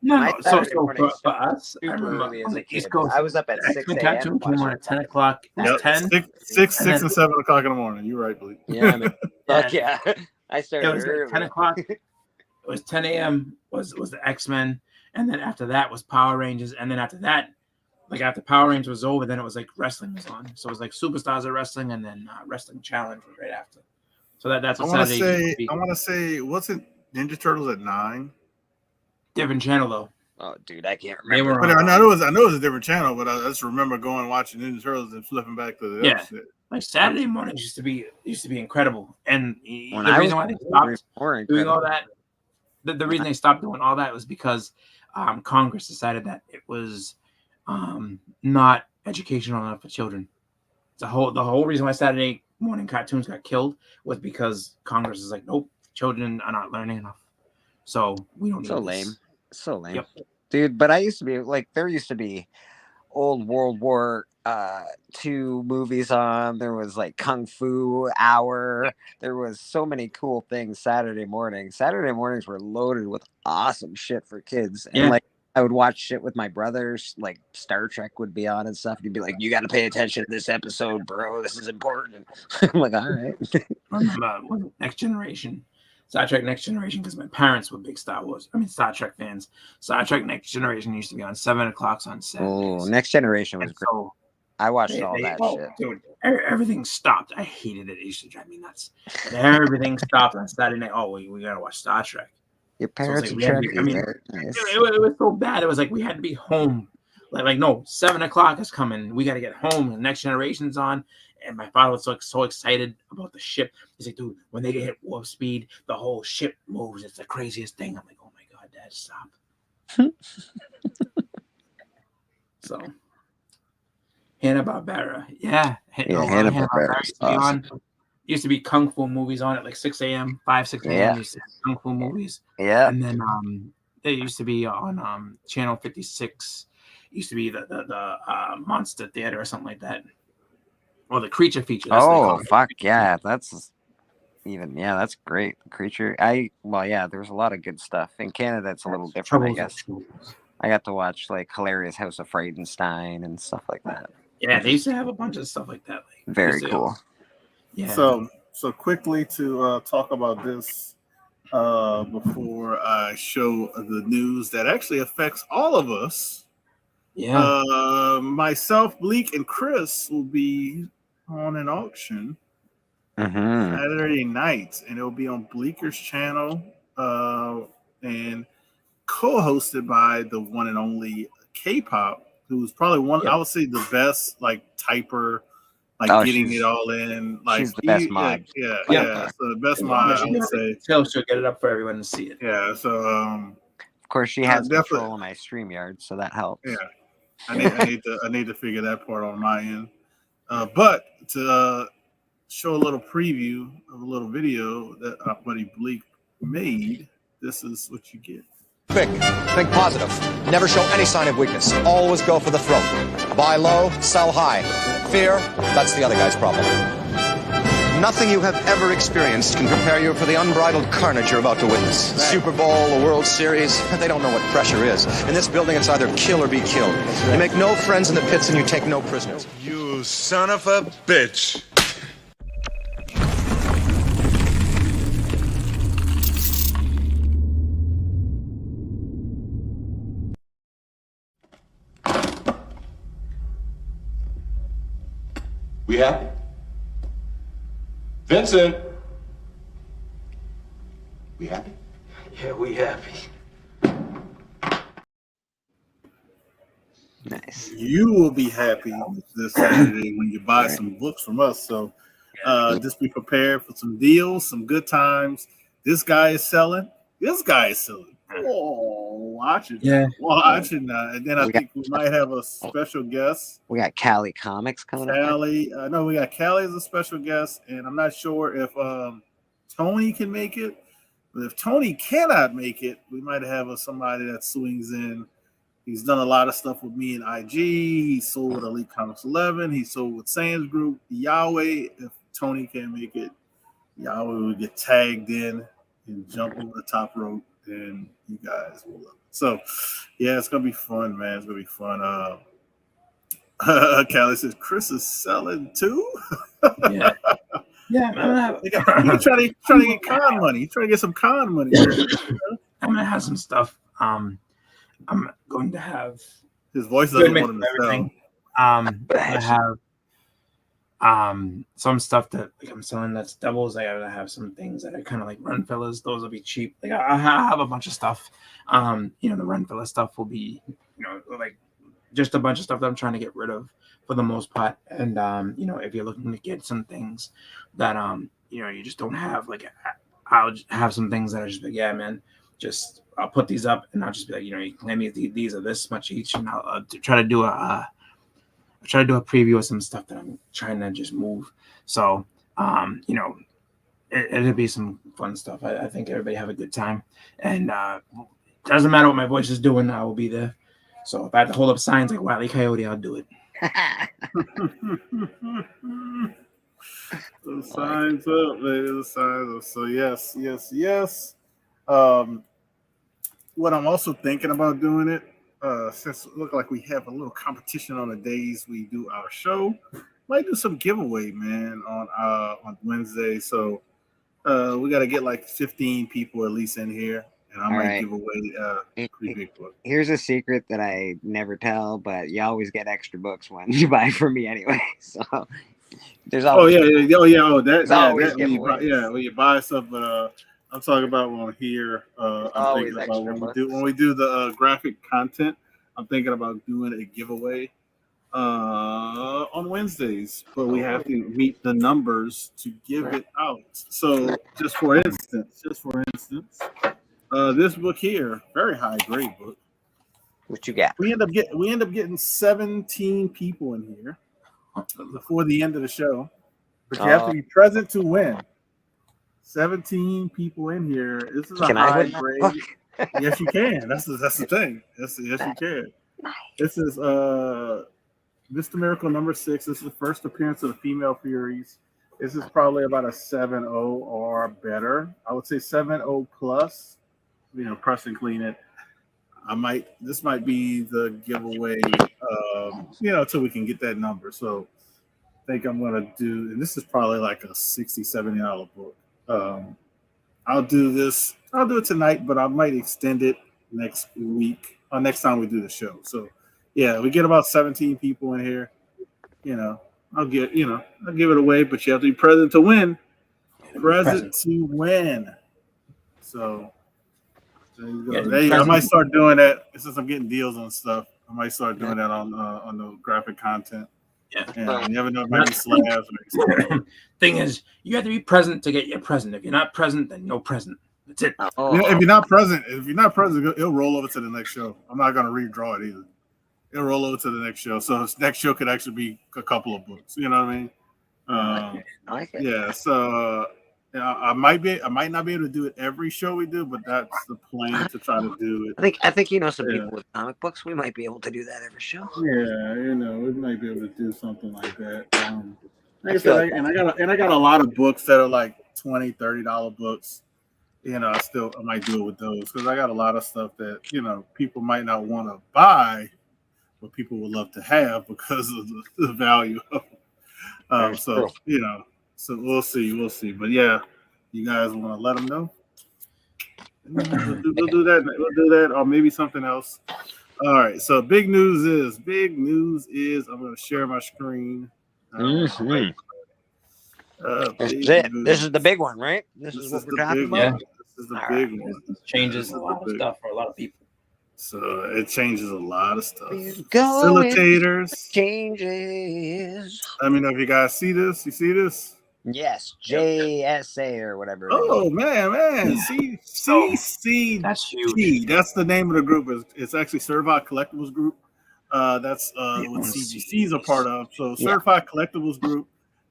No, so for us, I remember early as a kid. East Coast, I was up at 6 a.m. Cartoon came on at 10 o'clock. Yep. 10, 6 and 7 o'clock in the morning. You're right, Bleak. Yeah, man. Fuck yeah. I started It was early. 10 o'clock. It was 10 a.m. was the X-Men, and then after that was Power Rangers, and then after that, like after Power Rangers was over, then it was like wrestling was on. So it was like Superstars of Wrestling, and then Wrestling Challenge was right after. So that's what Saturday. I want to say, wasn't Ninja Turtles at 9? Different channel though. Oh, dude, I can't remember. But I know it was a different channel, but I just remember going and watching Ninja Turtles and flipping back to the other shit. Like Saturday mornings used to be incredible, and the When reason why they stopped doing all that, the reason they stopped doing all that was because Congress decided that it was not educational enough for children. The whole reason why Saturday morning cartoons got killed was because Congress is like, nope, children are not learning enough, so we don't. So lame. So lame. Yep. Dude, but I used to be like, there used to be old World War II movies on. There was like Kung Fu Hour. There was so many cool things Saturday mornings. Saturday mornings were loaded with awesome shit for kids. And like I would watch shit with my brothers, like Star Trek would be on and stuff. You'd be like, you got to pay attention to this episode, bro. This is important. I'm like, all right. I remember Next Generation. Star Trek Next Generation, because my parents were big Star Trek fans. Star Trek Next Generation used to be on 7 o'clock on Saturdays. Oh, Next Generation was great. So I watched all that shit. Dude, everything stopped. I hated it. It used to drive me nuts. But everything stopped on Saturday night. Oh, we got to watch Star Trek. Your parents so are like, it was so bad. It was like we had to be home. Like no, 7 o'clock is coming. We got to get home. The Next Generation's on. And my father was so excited about the ship. He's like, dude, when they get hit warp speed, the whole ship moves. It's the craziest thing. I'm like, oh my God, Dad, stop. So, Hanna-Barbera. Yeah. Hanna-Barbera. Awesome. Used to be Kung Fu movies on at like 6 a.m., 6 a.m. Used to be Kung Fu movies. Yeah. And then they used to be on Channel 56. Used to be the Monster Theater or something like that. Or the Creature feature. Oh, fuck yeah. That's great. Creature. There's a lot of good stuff. In Canada, it's a little different, I guess. I got to watch like Hilarious House of Freudenstein and stuff like that. Yeah, they used to have a bunch of stuff like that. Like, very cool. Yeah. So quickly to talk about this before I show the news that actually affects all of us. Yeah. Myself, Bleak, and Chris will be on an auction Saturday night, and it'll be on Bleaker's channel and co-hosted by the one and only K-pop, who's probably one. I would say the best like typer, like getting it all in. Like she's the best mod. Yeah. So the best mod, I would say. She'll get it up for everyone to see it. Yeah. So of course she has control of my StreamYard, so that helps. Yeah. I need to figure that part on my end. But to show a little preview of a little video that our buddy Bleak made, this is what you get. Think positive. Never show any sign of weakness. Always go for the throat. Buy low, sell high. Fear, that's the other guy's problem. Nothing you have ever experienced can prepare you for the unbridled carnage you're about to witness. Right. Super Bowl, the World Series, they don't know what pressure is. In this building, it's either kill or be killed. Right. You make no friends in the pits and you take no prisoners. You son of a bitch. We happy? Vincent. We happy? Yeah, we happy. Nice. You will be happy this Saturday when you buy some books from us. So just be prepared for some deals, some good times. This guy is selling. Oh, watch it. Yeah. Watch it now. And then I We think we might have a special guest. We got Cali Comics coming up. Callie. No, we got Callie as a special guest. And I'm not sure if Tony can make it. But if Tony cannot make it, we might have somebody that swings in. He's done a lot of stuff with me and IG. He sold with Elite Comics 11. He sold with Sands Group. Yahweh, if Tony can't make it, Yahweh will get tagged in and jump over the top rope, and you guys will love it. So, yeah, it's going to be fun, man. It's going to be fun. Callie says, Chris is selling too? Yeah. Yeah, He's trying to get con money. He's trying to get some con money. I'm going to have some stuff. I'm going to have his voice doesn't want him to everything. I have some stuff that like I'm selling that's doubles. I gotta have some things that are kind of like run fillers. Those will be cheap. Like I have a bunch of stuff. The run filler stuff will be, like just a bunch of stuff that I'm trying to get rid of for the most part. And if you're looking to get some things that you just don't have, like I'll have some things that are just like, yeah, man, just I'll put these up and I'll just be like, you can claim me these are this much each, and I'll try to do a preview of some stuff that I'm trying to just move. So, it'll be some fun stuff. I think everybody have a good time, and doesn't matter what my voice is doing, I will be there. So if I have to hold up signs like Wile E. Coyote, I'll do it. The signs up, baby. The signs up. So yes. What I'm also thinking about doing it, since it looks like we have a little competition on the days we do our show, might do some giveaway, man, on Wednesday. So we got to get like 15 people at least in here, and I might give away a pretty big book. Here's a secret that I never tell, but you always get extra books when you buy from me anyway. So there's always when you buy stuff, but I'm talking about when here. I'm thinking about when we do the graphic content. I'm thinking about doing a giveaway on Wednesdays, but we have to meet the numbers to give it out. So, just for instance, this book here, very high grade book. What you got? We end up getting 17 people in here before the end of the show, but you have to be present to win. 17 people in here. This is a high grade. Yes, you can. That's the thing. Yes, you can. This is Mr. Miracle number 6. This is the first appearance of the Female Furies. This is probably about a 7.0 or better. I would say 7.0 plus. Press and clean it. This might be the giveaway. Until we can get that number. So I think I'm gonna do, and this is probably like a $60, $70 book. I'll do this. I'll do it tonight, but I might extend it next week or next time we do the show. So, yeah, we get about 17 people in here. I'll give it away, but you have to be present to win. Present to win. So, there you go. I might start doing that since I'm getting deals on stuff. I might start doing that on the graphic content. Yeah, you never know. It might be slabs. Thing is, you have to be present to get your present. If you're not present, then no present. That's it. If you're not present, it'll roll over to the next show. I'm not gonna redraw it either. It'll roll over to the next show. So this next show could actually be a couple of books. You know what I mean? I like it. Yeah. So I might not be able to do it every show we do, but that's the plan to try to do it. I think some people with comic books. We might be able to do that every show. Yeah, we might be able to do something like that. Like I said, I got a lot of books that are like $20, $30 books. I might do it with those because I got a lot of stuff that people might not want to buy, but people would love to have because of the value of. So we'll see. But yeah, you guys want to let them know? We'll do that. We'll do that, or maybe something else. All right. So big news is I'm going to share my screen. This big is it. news. This is the big one, right? This is what we're the talking big about. Yeah. one. This is the All big right. one. This changes This a is lot the of big stuff for a lot of people. So it changes a lot of stuff. We're going Facilitators. changes. Let me know if you guys see this. You see this? Yes, JSA or whatever. It Oh is. man. So, CCG. That's huge. That's the name of the group. It's actually Certified Collectibles Group. That's They what own CGC is a part of. So Yeah. Certified Collectibles Group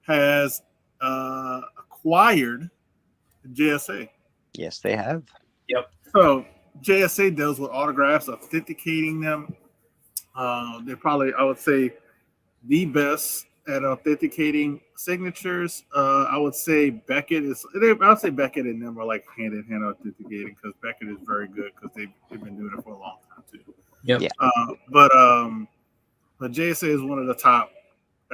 has acquired JSA. Yes, they have. So JSA deals with autographs, authenticating them. They're probably, I would say, the best at authenticating signatures. I would say Beckett is. I'll say Beckett and them are like hand in hand authenticating because Beckett is very good because they've been doing it for a long time too. Yep. Yeah. But JSA is one of the top,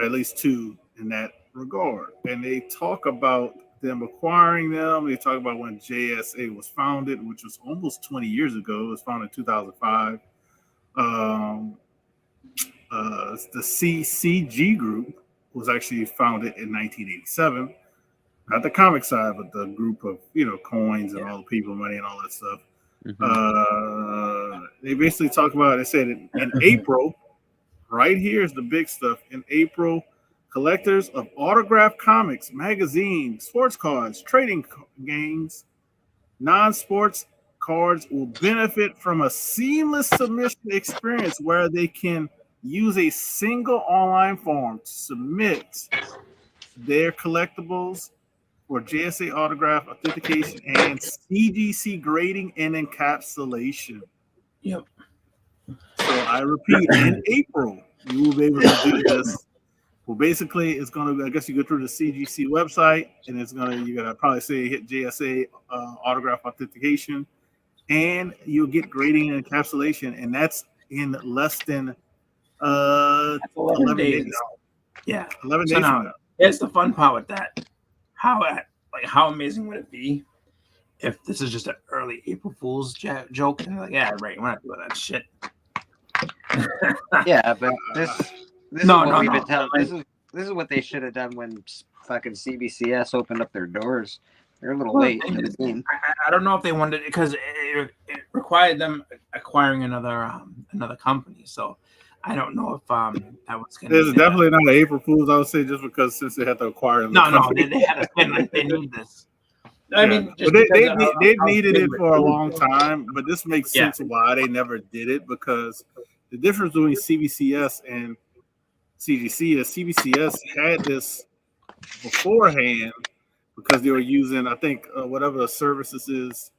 at least two in that regard, and they talk about them acquiring them. They talk about when JSA was founded, which was almost 20 years ago. It was founded in 2005. The CCG group was actually founded in 1987. Not the comic side, but the group of coins and all the people, money, and all that stuff. They basically talk about. They said in April, right here is the big stuff. In April, collectors of autographed comics, magazines, sports cards, trading games, non-sports cards will benefit from a seamless submission experience where they can use a single online form to submit their collectibles for JSA autograph authentication and CGC grading and encapsulation. Yep. So I repeat, in April, you will be able to do this. Well, basically, it's going to, I guess you go through the CGC website and you're going to probably say hit JSA autograph authentication and you'll get grading and encapsulation. And that's in less than 11 days. Yeah. 11 So days now, from now. here's the fun part with that. How amazing would it be if this is just an early April Fool's joke? And they're like, yeah, right, we're not doing that shit. Yeah, but this is No, what no, we've no. been telling. This is what they should have done when fucking CBCS opened up their doors. They're a little Well, late in the game. I don't know if they wanted it because it required them acquiring another company. So I don't know if that was going to. There's definitely not an April Fool's, I would say, just because since they had to acquire them. No, they had to spend like they need this. I mean, but they've needed it for a long time, but this makes sense why they never did it because the difference between CBCS and CGC is CBCS had this beforehand because they were using, I think, whatever the services is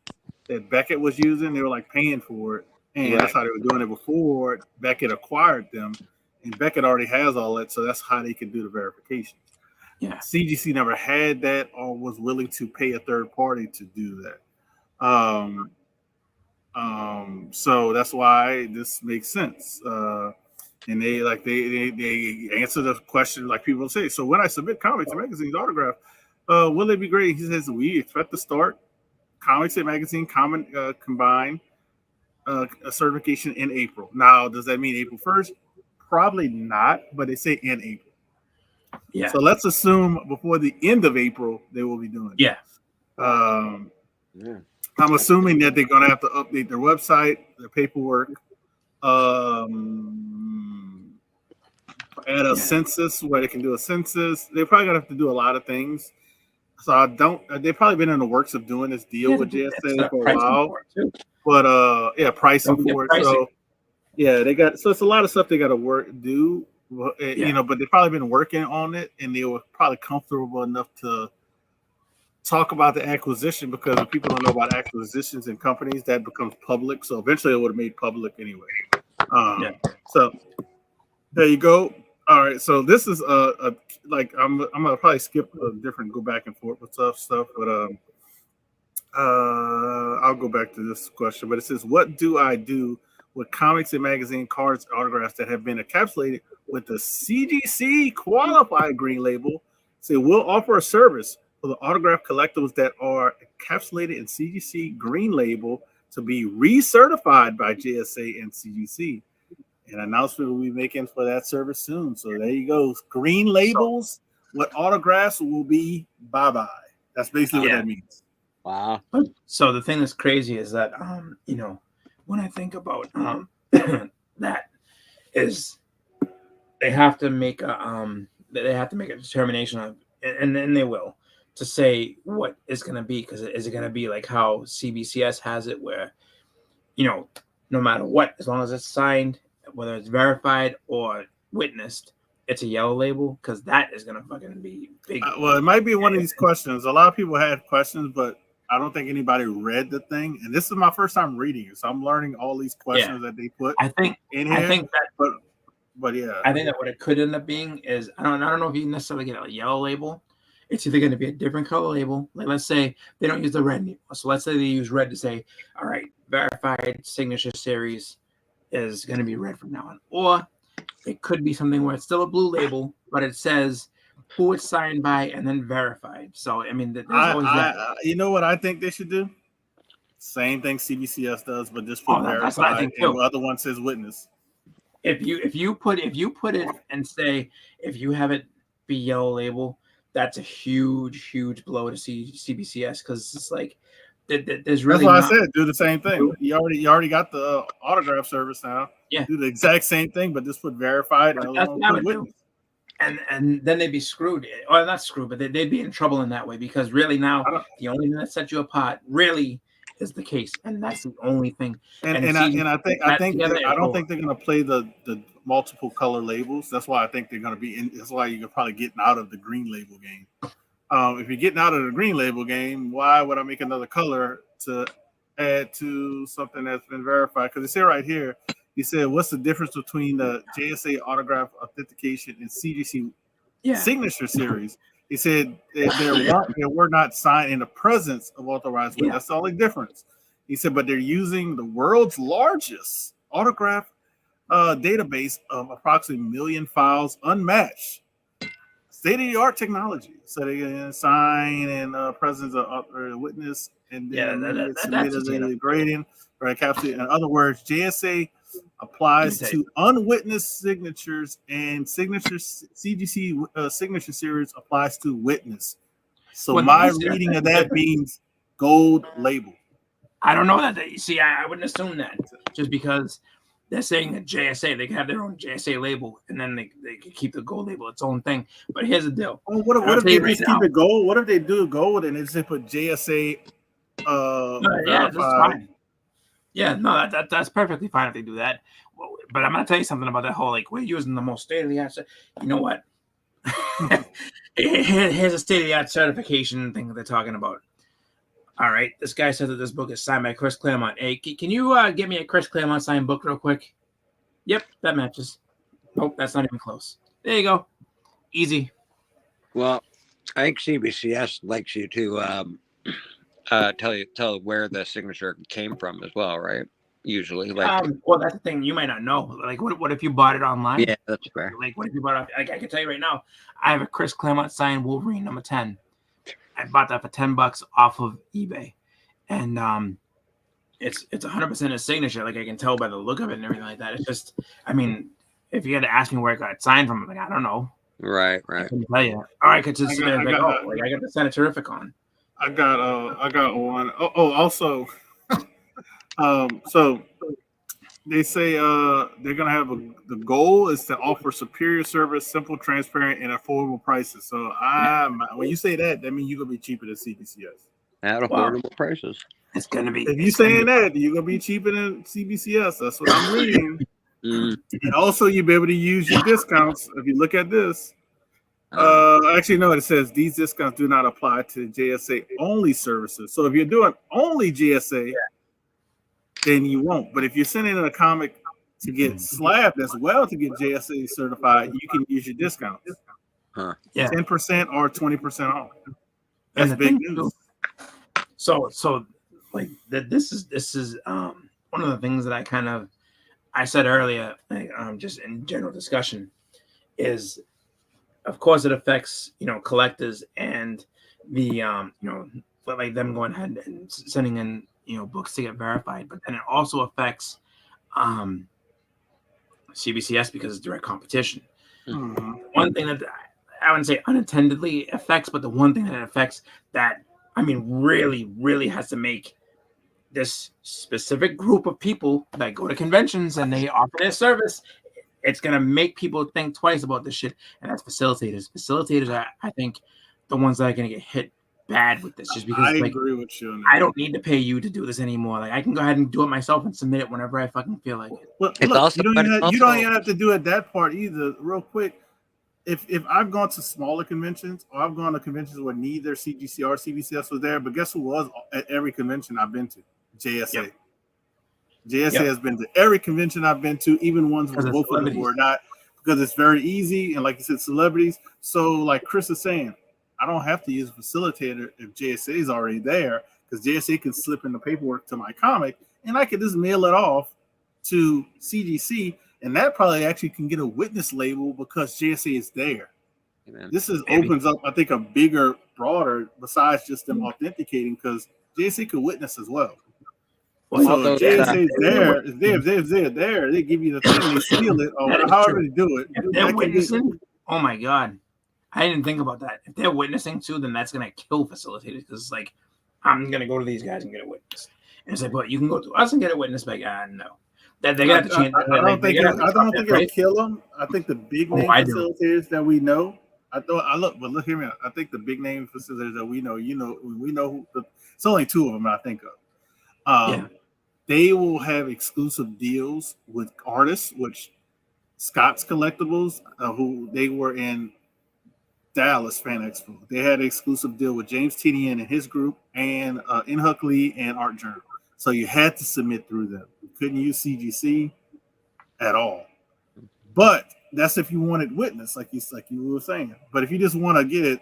that Beckett was using, they were like paying for it. And that's how they were doing it before Beckett acquired them. And Beckett already has all that, so that's how they can do the verification. Yeah. CGC never had that or was willing to pay a third party to do that. So that's why this makes sense. And they answer the question like people say. So when I submit comics and magazines autograph, will they be great? He says we expect to start comics and magazine combined a certification in April. Now, does that mean April 1st? Probably not, but they say in April. Yeah. So let's assume before the end of April they will be doing it. Yeah. I'm assuming that they're going to have to update their website, their paperwork, add a census where they can do a census. They're probably going to have to do a lot of things. So they've probably been in the works of doing this deal with JSA for a while. But pricing for it. So it's a lot of stuff they got to do. But they've probably been working on it, and they were probably comfortable enough to talk about the acquisition because if people don't know about acquisitions and companies, that becomes public. So eventually, it would have made public anyway. So there you go. All right. So this is I'm gonna probably skip go back and forth with stuff, but I'll go back to this question. But it says, what do I do with comics and magazine cards, autographs that have been encapsulated with the CGC qualified green label? Say we'll offer a service for the autograph collectibles that are encapsulated in CGC green label to be recertified by JSA and CGC. An announcement will be making for that service soon. So there you go. Green labels what autographs will be bye-bye. That's basically what that means. Wow. So the thing that's crazy is that when I think about that is they have to make a determination of, and they will, to say what is going to be, because is it going to be like how CBCS has it, where no matter what, as long as it's signed, whether it's verified or witnessed, it's a yellow label, because that is going to fucking be big. Well, it might be one of these questions. A lot of people had questions, but I don't think anybody read the thing. And this is my first time reading it, so I'm learning all these questions that they put. I think that, but yeah, I think that what it could end up being is I don't know if you necessarily get a yellow label. It's either going to be a different color label. Like, let's say they don't use the red anymore. So let's say they use red to say, all right, verified signature series is going to be red from now on. Or it could be something where it's still a blue label, but it says who it's signed by and then verified. So, I mean, there's always that. You know what I think they should do? Same thing CBCS does, but just put verified, and the other one says witness. If you put it and say, if you have it be yellow label, that's a huge blow to CBCS, because it's like there's really. That's why I said do the same thing. You already got the autograph service now. Yeah, do the exact same thing, but just put verified and put witness. And then they'd be screwed, or not screwed, but they'd be in trouble in that way, because really now the only thing that sets you apart really is the case, and that's the only thing. I don't think they're going to play the multiple color labels. That's why I think they're going to be in. That's why you're probably getting out of the green label game. If you're getting out of the green label game, why would I make another color to add to something that's been verified? Because it's here right here. He said, "What's the difference between the JSA autograph authentication and CGC signature series?" He said they were not signed in the presence of authorized witness. That's the only difference. He said, but they're using the world's largest autograph database of approximately 1 million files, unmatched. State-of-the-art technology. So they can sign in presence of witness, and then submitted grading or a capsule. In other words, JSA applies to unwitnessed signatures, and CGC signature series applies to witness. So my reading of that means gold label. I don't know that. I wouldn't assume that, just because they're saying that JSA, they can have their own JSA label, and then they can keep the gold label its own thing. But here's the deal. Oh, what if they just keep it gold? What if they do gold and they just put JSA that's fine. Yeah, no, that's perfectly fine if they do that. But I'm gonna tell you something about that whole, like, we're using the most state-of-the-art. You know what? Here's a state-of-the-art certification thing that they're talking about. All right, this guy says that this book is signed by Chris Claremont. Hey, can you get me a Chris Claremont signed book real quick? Yep, that matches. Nope, that's not even close. There you go. Easy. Well, I think CBCS likes you to tell where the signature came from as well, right? Usually, like, well, that's the thing. You might not know. Like, what if you bought it online? Yeah, that's fair. Like, what if you bought it? Like, I can tell you right now, I have a Chris Claremont signed Wolverine number 10. I bought that for $10 off of eBay, and it's 100% a signature. Like, I can tell by the look of it and everything like that. It's just, I mean, if you had to ask me where it got signed from, like, I don't know. Right. I couldn't tell you. All right, because I got the Santa Terrific on. I got one. Also, so they say they're gonna have the goal is to offer superior service, simple, transparent, and affordable prices. So when you say that means you're gonna be cheaper than CBCS at affordable prices. It's gonna be. If you're saying that, you're gonna be cheaper than CBCS. That's what I'm reading. And also, you'll be able to use your discounts. If you look at this. Actually, no, it says these discounts do not apply to JSA only services. So if you're doing only JSA, then you won't. But if you're sending in a comic to get slabbed as well to get JSA certified, you can use your discounts. 10% or 20% off. That's big news. So like this is one of the things that I said earlier, just in general discussion, is, of course, it affects, collectors and the, like them going ahead and sending in, books to get verified. But then it also affects CBCS because it's direct competition. Mm-hmm. One thing that I wouldn't say unattendedly affects, but the one thing that it affects that, I mean, really, really has to make this specific group of people that go to conventions and they offer their service, it's going to make people think twice about this shit. And that's facilitators. Facilitators are, I think, the ones that are going to get hit bad with this, just because I like, agree with you. I don't need to pay you to do this anymore. Like, I can go ahead and do it myself and submit it whenever I fucking feel like it. Well, It's look, also- you but don't it's even have to do it that part either. Real quick, if I've gone to smaller conventions or I've gone to conventions where neither CGC or CBCS was there, but guess who was at every convention I've been to? JSA. Yep. JSA has been to every convention I've been to, even ones with both of them were not, because it's very easy and like you said, celebrities. So like Chris is saying, I don't have to use a facilitator if JSA is already there, because JSA can slip in the paperwork to my comic and I can just mail it off to CGC, and that probably actually can get a witness label because JSA is there. Amen. This is Maybe. opens up, I think, a bigger, broader, besides just them authenticating, because JSA could witness as well. Well, So although if JSA is that- there, if they're there, they give you the thing, they seal it, or That is however true. they do it. If That they're can be- witnessing, oh my god, I didn't think about that. If they're witnessing too, then that's gonna kill facilitators, because it's like, I'm gonna go to these guys and get a witness, and it's like, but you can go to us and get a witness, but no, that they got to change. I don't think it'll kill them. I think the big name I do. facilitators that we know. Look here, man. I think the big name facilitators that we know, we know who. It's only two of them I think of. Yeah. They will have exclusive deals with artists, which Scott's Collectibles, who they were in Dallas Fan Expo. They had an exclusive deal with James Tinian and his group, and Inhuck Lee and Art Journal. So you had to submit through them. You couldn't use CGC at all. But that's if you wanted witness, like you were saying. But if you just want to get it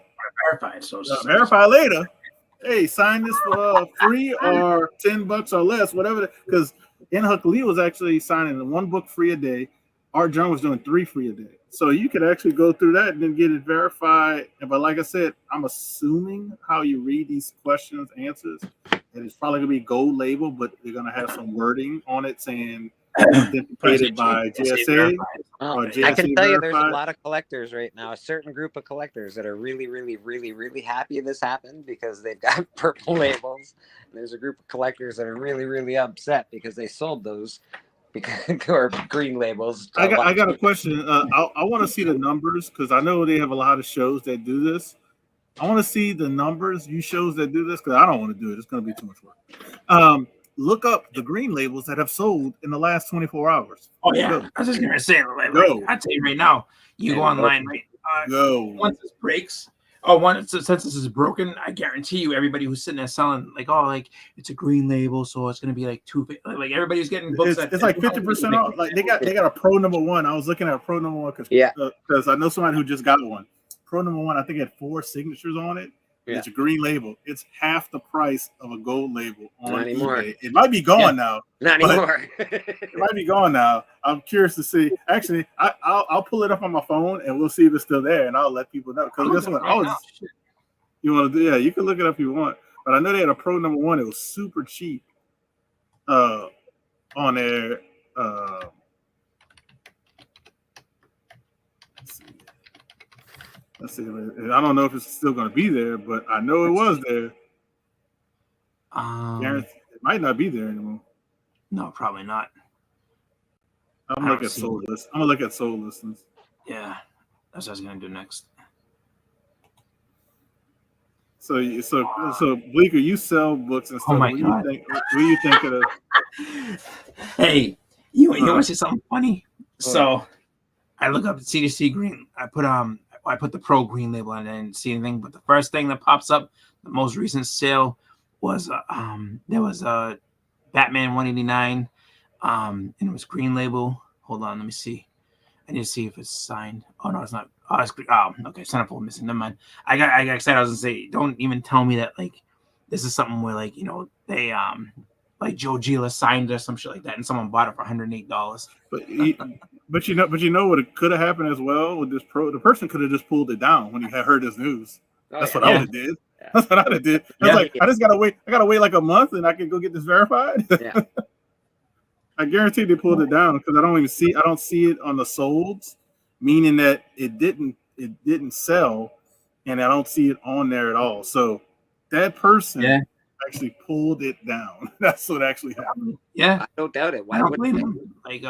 verified, so verify later, hey, sign this for free or $10 or less, whatever. Because Inhuck Lee was actually signing 1 book free a day. Art John was doing 3 free a day. So you could actually go through that and then get it verified. But like I said, I'm assuming how you read these questions, answers, and it's probably gonna be gold label, but they're gonna have some wording on it saying authenticated by GSA. Well, or I JSA can tell you there's a verified. lot of collectors right now, a certain group of collectors that are really, really, really, really happy this happened because they've got purple labels. And there's a group of collectors that are really, really upset because they sold those or green labels. I got a question. I want to see the numbers because I know they have a lot of shows that do this. I want to see the numbers, you shows that do this, because I don't want to do it. It's going to be too much work. Look up the green labels that have sold in the last 24 hours. Oh yeah, Go. I was just gonna say, like, Go. I tell you right now, you go online, right? Go. Once this breaks, since this is broken, I guarantee you, everybody who's sitting there selling, like, it's a green label, so it's gonna be like like everybody's getting books. It's like 50% off. Like they got a pro number 1. I was looking at a pro number 1 because I know somebody who just got one. Pro number 1, I think, had 4 signatures on it. Yeah. It's a green label. It's half the price of a gold label on Not anymore. eBay. It might be gone now. Not But- anymore. It might be gone now. I'm curious to see. Actually, I'll pull it up on my phone and we'll see if it's still there, and I'll let people know. Because guess what? You want to do? Yeah, you can look it up if you want. But I know they had a pro number 1. It was super cheap. On there. Let's see. I don't know if it's still going to be there, but I know it was there. It might not be there anymore. No, probably not. I'm gonna look at sold list. I'm gonna look at sold listings. Yeah, that's what I was gonna do next. So Bleeker, you sell books and stuff. Oh my God. What do you think of the? Hey, you want to see something funny? So I look up the CDC green. I put the pro green label and I didn't see anything. But the first thing that pops up, the most recent sale was there was a Batman 189, and it was green label. Hold on, let me see. I need to see if it's signed. Oh no, it's not. Oh, it's okay. Centerfold missing. Never mind. I got excited. I was gonna say, don't even tell me that like this is something where like they like Joe Gila signed or some shit like that, and someone bought it for $108. But you know what it could have happened as well with this pro. The person could have just pulled it down when he had heard this news. That's what I would have did. Yeah. That's what I would have did. I was like, I just gotta wait. I gotta wait like a month, and I can go get this verified. Yeah. I guarantee they pulled it down because I don't see it on the solds, meaning that it it didn't sell, and I don't see it on there at all. So that person actually pulled it down. That's what actually happened. Yeah, I don't doubt it. I Why don't would blame him. Like,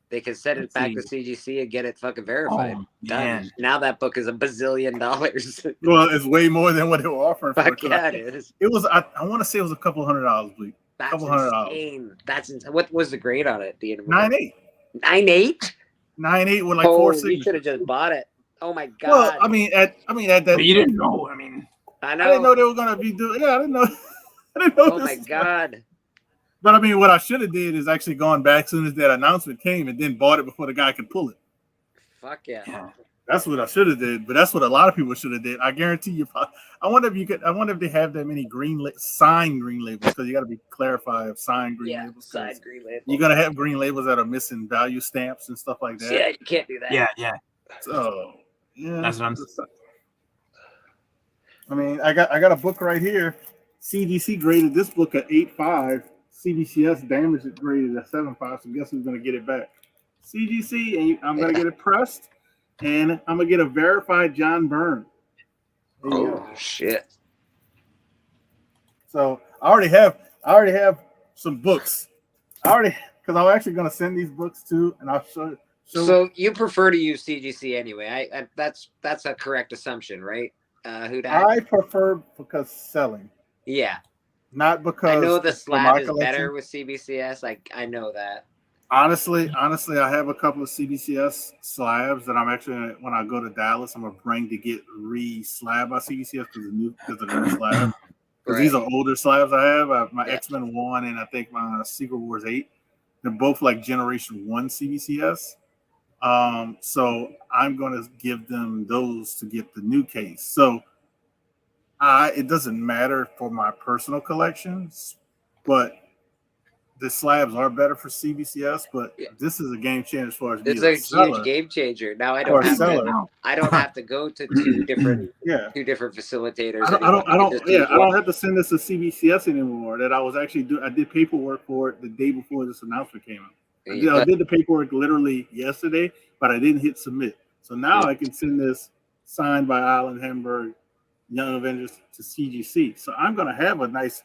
they can send it let's back see. to CGC and get it fucking verified? Oh, Done. man. Now that book is $1 billion. Well, it's way more than what they were offering for Fuck it. yeah, it is. It was. I want to say it was a couple $100, Bleak. That's Couple $100. insane. That's insane. What was the grade on it? Do you know? 9.8. 9.8? 9.8 with like Oh, 4 you signatures. should have just bought it. Oh my god. Well, I mean at that. But you didn't know. I mean, I I didn't know. know they were gonna be doing. Yeah, I didn't know. I didn't know. Oh this my was- god. But I mean, what I should have did is actually gone back as soon as that announcement came and then bought it before the guy could pull it. Fuck yeah. yeah. That's what I should have did. But that's what a lot of people should have did. I guarantee you. I wonder if you could. I wonder if they have that many signed green labels, because you got to be clarified of signed green labels. 'Cause Side green label. you're gonna have green labels that are missing value stamps and stuff like that. Yeah, you can't do that. Yeah. So yeah, That's what I'm. I mean, I got a book right here. CDC graded this book at 8.5. CBCS damaged it graded at 7.5. So guess who's gonna get it back? CGC, and I'm gonna get it pressed, and I'm gonna get a verified John Byrne. There you go. Oh shit. So I already have some books. Because I'm actually gonna send these books to, and I'll show. So you prefer to use CGC anyway? I that's a correct assumption, right? Who I prefer because selling, Yeah. not because I know the for my slab is collection. better with CBCS. I know that. Honestly, I have a couple of CBCS slabs that I'm actually, when I go to Dallas, I'm gonna bring to get re-slab by CBCS because of the new slab. Because these are older slabs I have. My X-Men 1 and I think my Secret Wars 8. They're both like Generation 1 CBCS. So I'm gonna give them those to get the new case. So it doesn't matter for my personal collections, but the slabs are better for CBCS, but this is a game changer as far as It's being a seller. huge game changer. Now I Or don't have seller. to. I don't have to go to two different facilitators. I don't Just use one. have to send this to CBCS anymore. That I was actually I did paperwork for it the day before this announcement came out. I did the paperwork literally yesterday, but I didn't hit submit. So now I can send this signed by Alan Hamburg, Young Avengers, to CGC. So I'm gonna have a nice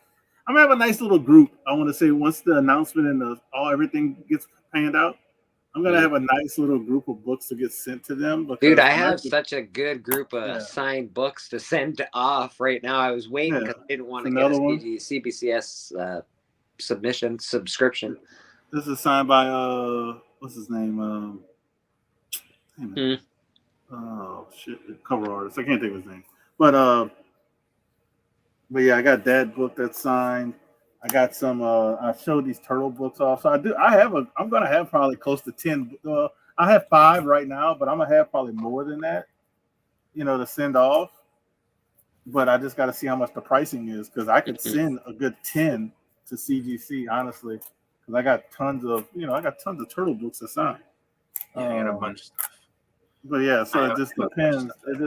little group. I want to say once the announcement and everything gets panned out, I'm gonna have a nice little group of books to get sent to them. Dude, I have such a good group of signed books to send off right now. I was waiting because I didn't want to get a CBCS subscription. This is signed by what's his name? Oh shit, the cover artist. I can't think of his name. But yeah, I got that book that's signed. I got some. I showed these turtle books off. So I'm gonna have probably close to 10. I have 5 right now, but I'm gonna have probably more than that. To send off. But I just got to see how much the pricing is, because I could send a good 10 to CGC, honestly, because I got tons of turtle books to sign. Yeah, I got a bunch of stuff. But yeah, so it just depends. It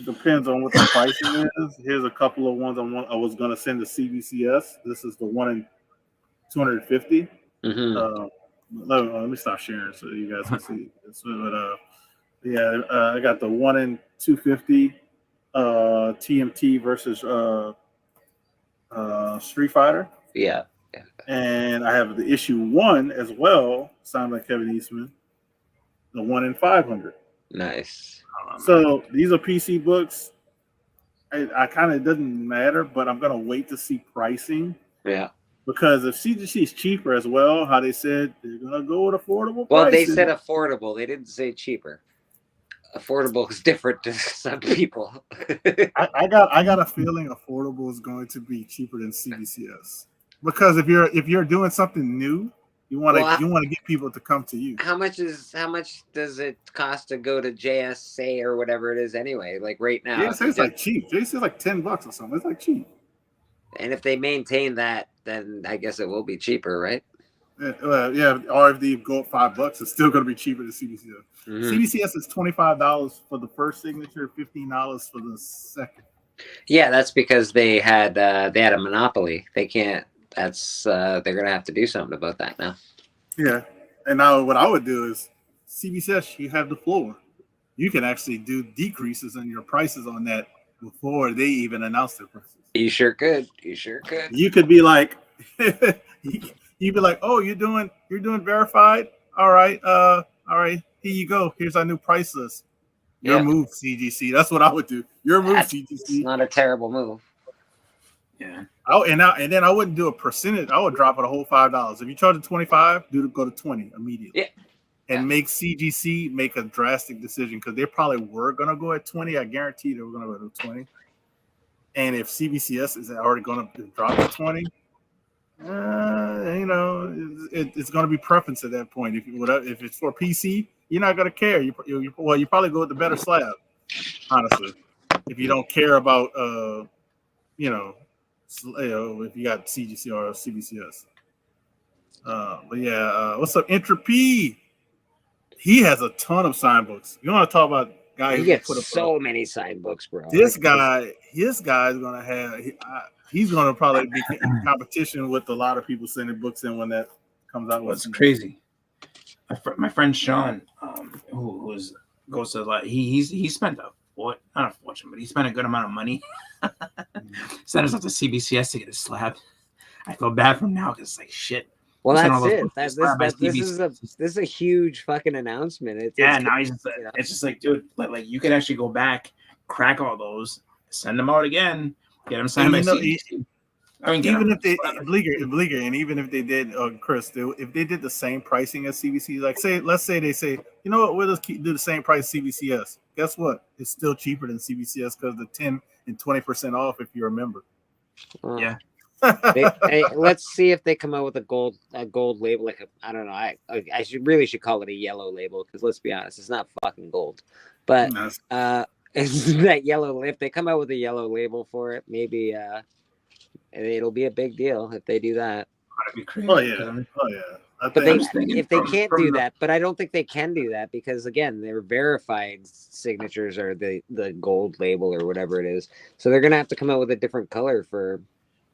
depends on what the pricing is. Here's a couple of ones I was going to send to CBCS. This is the one in 250. Let me stop sharing so you guys can see. I got the one in 250 TMT versus Street Fighter. Yeah. And I have the issue 1 as well, signed by Kevin Eastman. The 1 in 500. Nice. So these are PC books. I kind of doesn't matter, but I'm gonna wait to see pricing. Yeah. Because if CGC is cheaper as well, how they said they're gonna go with affordable. Well, pricing. they said affordable. They didn't say cheaper. Affordable is different to some people. I got a feeling affordable is going to be cheaper than CBCS, because if you're doing something new, you want to get people to come to you. How much does it cost to go to JSA or whatever it is anyway? Like right now, JSA is like cheap. JSA is like $10 or something. It's like cheap. And if they maintain that, then I guess it will be cheaper, right? Yeah. Or if they go up $5, it's still going to be cheaper than CBCS. CBCS is $25 for the first signature, $15 for the second. Yeah, that's because they had a monopoly. They can't. That's they're gonna have to do something about that now. Yeah, and now what I would do is CBCS, you have the floor. you can actually do decreases in your prices on that before they even announce their prices. You sure could. You sure could. You could be like, you'd be like, oh, you're doing verified. All right, here you go. Here's our new price list. Your move, CGC. That's what I would do. Your move, CGC. It's not a terrible move. Yeah. Oh, and then I wouldn't do a percentage. I would drop it a whole $5. If you charge it 25, go to 20 immediately. Yeah. And make CGC make a drastic decision because they probably were gonna go at 20. I guarantee they were gonna go to 20. And if CBCS is already gonna drop to 20, it's gonna be preference at that point. If it's for PC, you're not gonna care. You probably go with the better slab, honestly. If you don't care about if you got CGC or CBCS. But yeah, what's up, Entropy? He has a ton of sign books. You want to talk about guys? He gets so many sign books, bro. His guy is gonna have. He's gonna probably be in competition with a lot of people sending books in when that comes out. What's crazy? My friend Sean, who goes to a lot. He spent not a fortune, but he spent a good amount of money. Sent us up to CBCS to get a slab. I feel bad for him now because it's like shit. Well, that's it. This is a huge fucking announcement. Now it's just like, dude, like you could actually go back, crack all those, send them out again, get them signed by CGC. Even if they Bleeger, and even if they did, Chris, if they did the same pricing as CBC, like let's say they say, you know what, we'll just do the same price CBCS. Guess what? It's still cheaper than CBCS because the 10 and 20% off if you're a member. Yeah. Let's see if they come out with a gold label. I don't know. I should call it a yellow label because let's be honest, it's not fucking gold. But it's that yellow. If they come out with a yellow label for it, maybe it'll be a big deal if they do that. That'd be crazy. Oh yeah. But if they can't do that, but I don't think they can do that because again, their verified signatures are the gold label or whatever it is. So they're gonna have to come out with a different color for.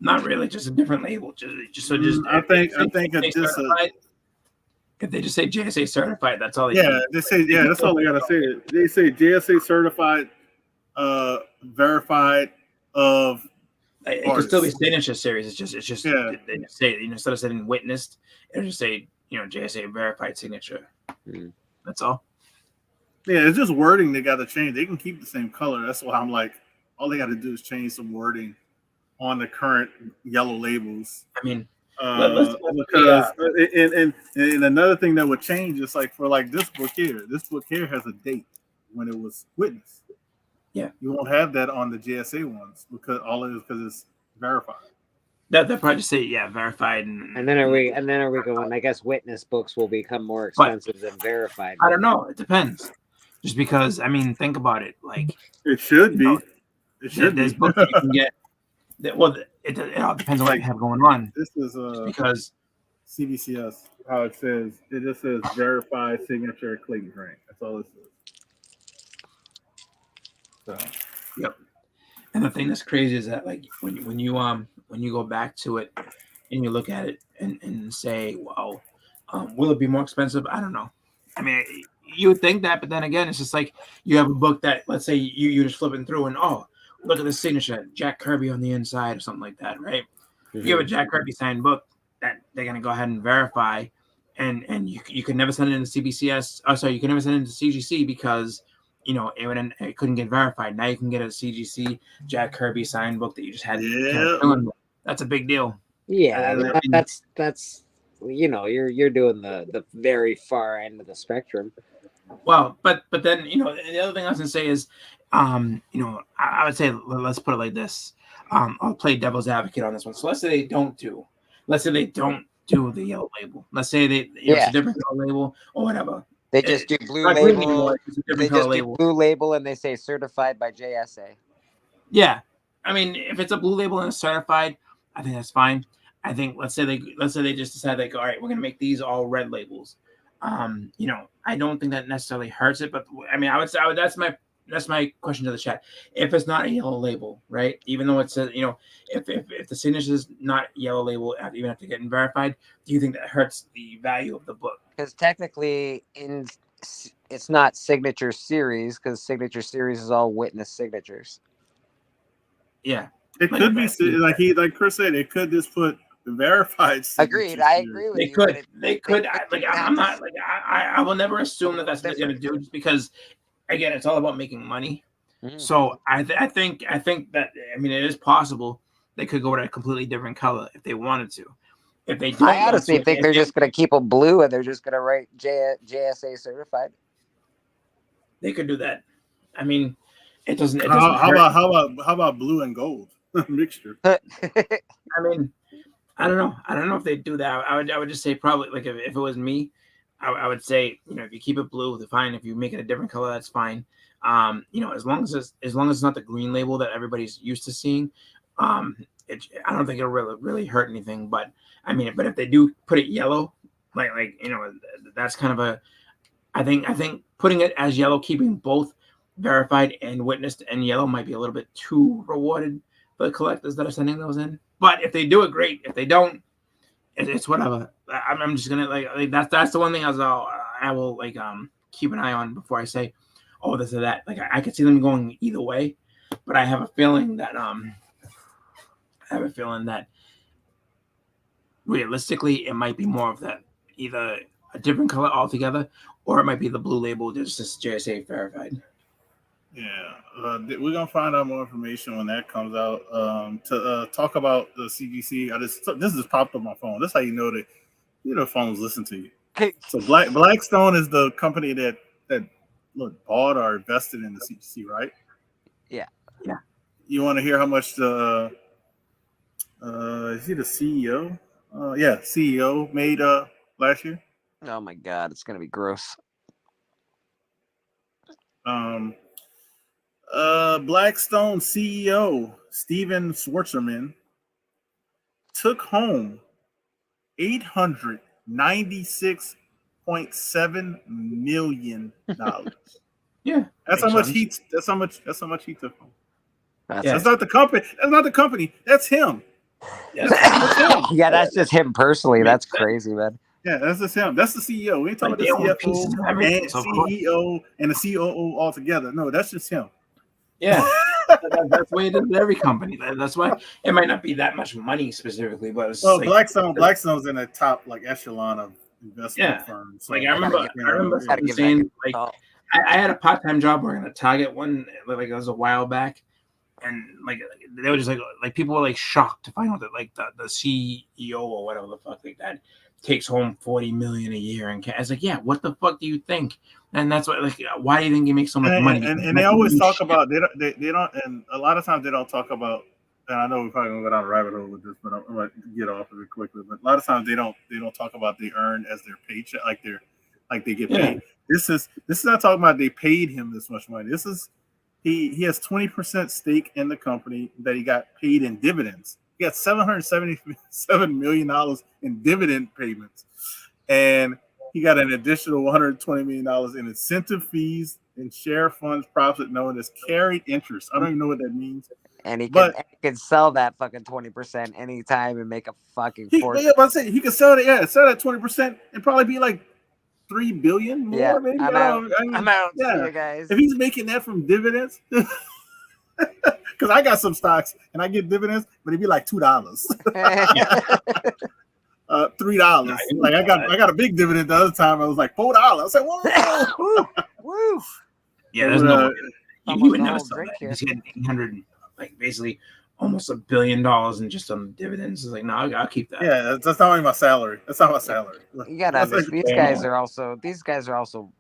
Not really, just a different label. I think it's just if they just say JSA certified, that's all. They say that's all they gotta say. They say JSA certified, verified of. It could still be signature series. It's just they just say instead of saying witnessed, it'll just say JSA verified signature. That's all. Yeah, it's just wording they got to change. They can keep the same color. That's why I'm like, all they got to do is change some wording on the current yellow labels. I mean, because another thing that would change is like for like this book here. This book here has a date when it was witnessed. Yeah, you won't have that on the GSA ones because it's verified. They'll probably just say verified, and then are we going? I guess witness books will become more expensive than verified. I don't know. It depends. Just because think about it. Like it should be. It should. There's books you can get. It all depends on what you have going on. This is because CBCS. How it says. It just says verified signature Clayton Grant. That's all it says. So, yep. And the thing that's crazy is that like when you go back to it and you look at it and say, wow, will it be more expensive? I don't know. I mean, you would think that, but then again, it's just like you have a book that let's say you're just flipping through and look at the signature, Jack Kirby on the inside or something like that, right? Mm-hmm. You have a Jack Kirby signed book that they're gonna go ahead and verify, and you can never send it into CBCS. Oh, sorry, you can never send it into CGC because it couldn't get verified. Now you can get a CGC Jack Kirby signed book that you just had. Yeah, that's a big deal. Yeah, that's you're doing the very far end of the spectrum. Well, but then the other thing I was gonna say is, I would say let's put it like this. I'll play devil's advocate on this one. So let's say they don't do the yellow label. Let's say it's a different color label or whatever. They just do blue label. They just do blue label and they say certified by JSA. Yeah, I mean, if it's a blue label and it's certified, I think that's fine. I think let's say they just decide like, all right, we're gonna make these all red labels. I don't think that necessarily hurts it, but I mean, I would say that's my question to the chat. If it's not a yellow label, right? Even though it says, if the signature is not yellow label, even after getting verified, do you think that hurts the value of the book? Because technically, in it's not signature series because signature series is all witness signatures. Yeah, It could be like Chris said. It could just put the verified. Agreed. I agree with they you. could. They could. I'm not have like I will never assume that that's what they're going to different. do, just because again, it's all about making money. Mhm. So I think that it is possible they could go to a completely different color if they wanted to. If they don't, I honestly think they're just going to keep them blue and they're just going to write JSA certified. They could do that. I mean, it doesn't. How about blue and gold mixture? I mean, I don't know. I don't know if they do that. I would just say probably like if it was me, I would say if you keep it blue, it's fine. If you make it a different color, that's fine. As long as it's not the green label that everybody's used to seeing, I don't think it'll really hurt anything. But but if they do put it yellow, that's kind of a. I think putting it as yellow, keeping both verified and witnessed and yellow might be a little bit too rewarded for the collectors that are sending those in. But if they do it, great. If they don't, it's whatever. I'm just gonna that's the one thing I will keep an eye on before I say, oh, this or that. Like I could see them going either way, but I have a feeling that realistically it might be more of that, either a different color altogether, or it might be the blue label just as JSA verified. Yeah, we're gonna find out more information when that comes out. To talk about the CGC, this just popped up my phone. That's how you know that phones listen to you. So Blackstone is the company that bought or invested in the CGC, right? Yeah. You want to hear how much the is he the CEO? CEO made last year. Oh my God, it's gonna be gross. Blackstone CEO Steven Schwarzman took home $896.7 million. Yeah, that's how much he took home. That's not the company. That's not the company. That's him. That's him. Yeah, that's just him personally. That's crazy, man. Yeah, that's just him. That's the CEO. We ain't talking about the CFO and CEO and the COO all together. No, that's just him. Yeah, that's the way it is with every company. That's why it might not be that much money specifically, but it's Blackstone's in the top echelon of investment firms. So, I remember saying I had a part-time job working at Target it was a while back, and they were just people were shocked to find out that the CEO or whatever the fuck that takes home $40 million a year in cash. I was like, yeah, what the fuck do you think? And that's what why do you think you make so much money? And they always talk about they don't, and a lot of times they don't talk about. And I know we're probably gonna go down a rabbit hole with this, but I'm gonna get off of it quickly. But a lot of times they don't talk about they earn as their paycheck, they get paid. This is not talking about they paid him this much money. This is he has 20% stake in the company that he got paid in dividends. He got $777 million in dividend payments, and he got an additional $120 million in incentive fees and share funds profit known as carried interest. I don't even know what that means. And he can sell that fucking 20% anytime and make a fucking fortune. He could sell that 20% and probably be like $3 billion more. Yeah, maybe. I'm out. Yeah. See you guys. If he's making that from dividends, because I got some stocks and I get dividends, but it'd be like $2, $3. I got a big dividend the other time. I was like $4. I was like, whoa, woo. Yeah, there's no way. You would never sell drink that. here. He's getting 800, basically almost $1 billion in just some dividends. It's like, no, I'll keep that. Yeah, that's not only my salary. That's not my salary. You gotta understand, these guys are also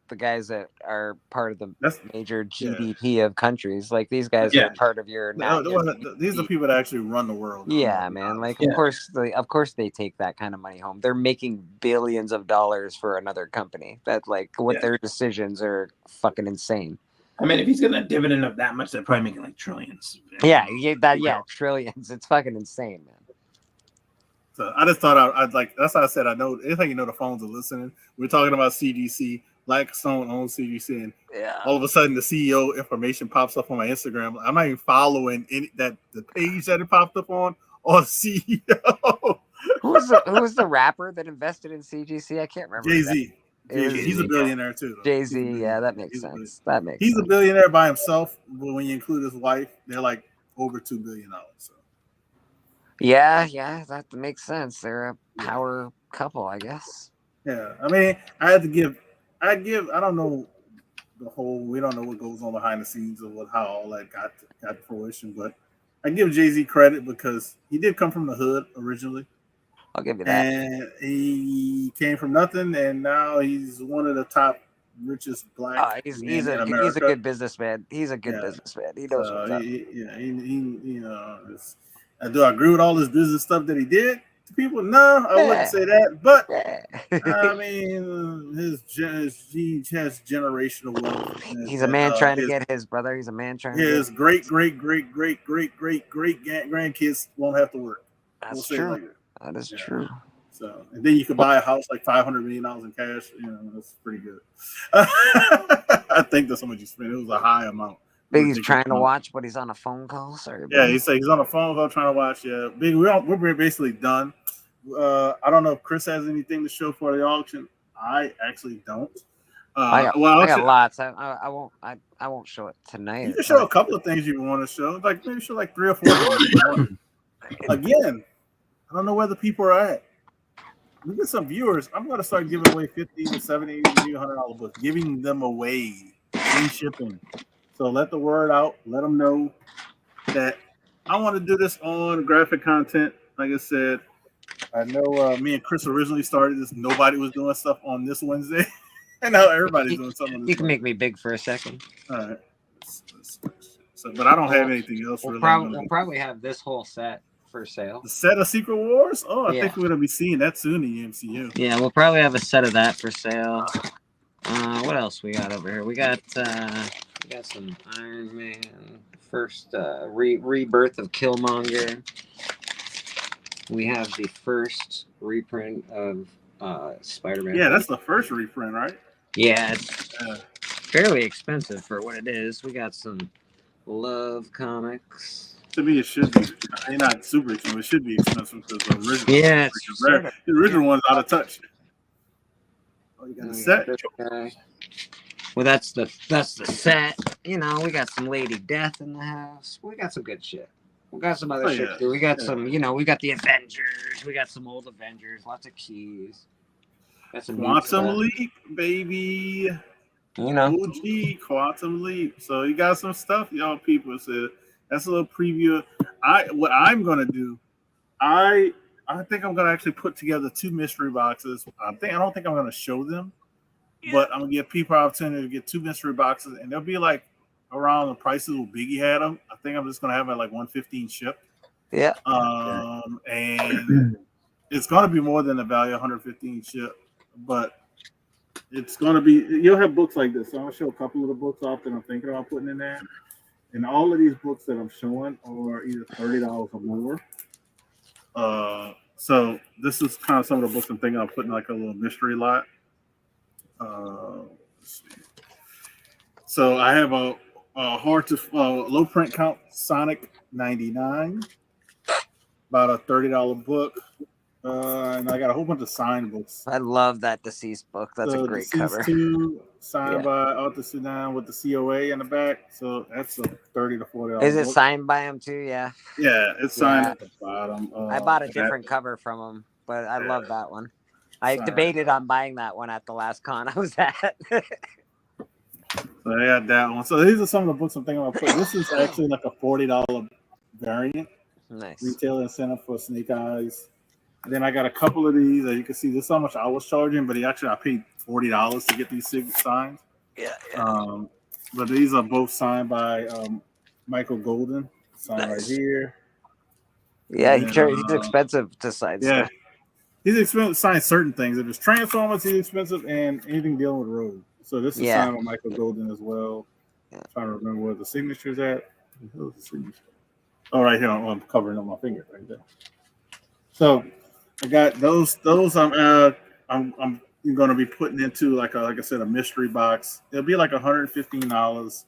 the guys that are part of the major GDP of countries. These guys are part of your. These are people that actually run the world. Yeah, man. Of course they take that kind of money home. They're making billions of dollars for another company. That their decisions are fucking insane. If he's getting a dividend of that much, they're probably making trillions. Yeah, trillions. It's fucking insane, man. So I just thought I'd that's how I said I know. Anything the phones are listening. We're talking about CGC. Blackstone owns CGC, and all of a sudden the CEO information pops up on my Instagram. I'm not even following the page that it popped up on or the CEO. Who was the rapper that invested in CGC? I can't remember. Jay-Z. He's a billionaire too. Jay-Z, yeah, that makes sense. That makes He's sense. a billionaire by himself, but when you include his wife, they're like over $2 billion. So. Yeah, that makes sense. They're a power couple, I guess. Yeah, I mean, I don't know we don't know what goes on behind the scenes of how all that got to fruition, but I give Jay-Z credit because he did come from the hood originally. I'll give you that. And he came from nothing, and now he's one of the top richest black He's men in America. He's a good businessman. He's a good businessman. He knows what's up. Do I agree with all this business stuff that he did to people? No, I wouldn't say that. But I mean, he has generational wealth. He's a man trying to get his brother. He's a man trying to get his great grandkids won't have to work. That's true. That is true. So, and then you could buy a house like $500 million in cash. That's pretty good. I think that's how much you spent. It was a high amount. Big, he's trying to watch, but he's on a phone call. Sorry. Yeah, he's on a phone call trying to watch. Yeah, Big, we're basically done. I don't know if Chris has anything to show for the auction. I actually don't. I got lots. I won't show it tonight. You can show a couple of things you want to show. Like maybe show like 3 or 4. Again, I don't know where the people are at. We get some viewers. I'm going to start giving away $50 to $70, maybe $100 books, giving them away, free shipping. So let the word out. Let them know that I want to do this on graphic content. Like I said, I know me and Chris originally started this. Nobody was doing stuff on this Wednesday, and now everybody's doing something. You can make me big for a second. All right. So, but I don't have anything else. We'll probably have this whole set for sale. The set of Secret Wars? Oh, I think we're gonna be seeing that soon in the MCU. Yeah, we'll probably have a set of that for sale. What else we got over here? We got some Iron Man first rebirth of Killmonger. We have the first reprint of Spider-Man. Yeah, that's the first reprint, right? Yeah, it's fairly expensive for what it is. We got some Love comics. To me, it should be. Not super expensive. It should be expensive because the original. Yeah, the original one's out of touch. Oh, you got a set. Well, that's the set. We got some Lady Death in the house. We got some good shit. We got some other shit too. We got some. We got the Avengers. We got some old Avengers. Lots of keys. Got some Quantum Leap, baby. OG Quantum Leap. So you got some stuff, y'all people said. That's a little preview. What I'm gonna do, I think I'm gonna actually put together 2 mystery boxes. I don't think I'm gonna show them, but I'm gonna give people an opportunity to get 2 mystery boxes, and they'll be like around the prices where Biggie had them. I think I'm just gonna have it like $115 shipped. Yeah. And it's gonna be more than the value of $115 shipped, but it's gonna be. You'll have books like this. So I'm gonna show a couple of the books off that I'm thinking about putting in there. And all of these books that I'm showing are either $30 or more. So this is kind of some of the books I'm thinking of putting like a little mystery lot. Let's see. So I have a low print count Sonic 99, about a $30 book. And I got a whole bunch of signed books. I love that Deceased book. That's a great cover. 2, signed by Arthur Sudan with the COA in the back. So that's a $30 to $40. Is it signed by him too? Yeah. Yeah, it's signed at the bottom. I bought a different cover from him, but I love that one. I debated on buying that one at the last con I was at. So I got that one. So these are some of the books I'm thinking about putting. This is actually like a $40 variant. Nice. Retail incentive for Snake Eyes. And then I got a couple of these. As you can see, this is how much I was charging, but I paid $40 to get these signed. Yeah. But these are both signed by Michael Golden. Signed right here. Yeah, he's expensive to sign. Yeah, he's expensive to sign certain things. If it's Transformers, he's expensive, and anything dealing with Rogue. So this is signed by Michael Golden as well. Yeah. I'm trying to remember where the signature's at. Where's the signature? Oh, right here. I'm covering on my finger right there. So I got those. I'm going to be putting into like I said, a mystery box. It'll be like $115.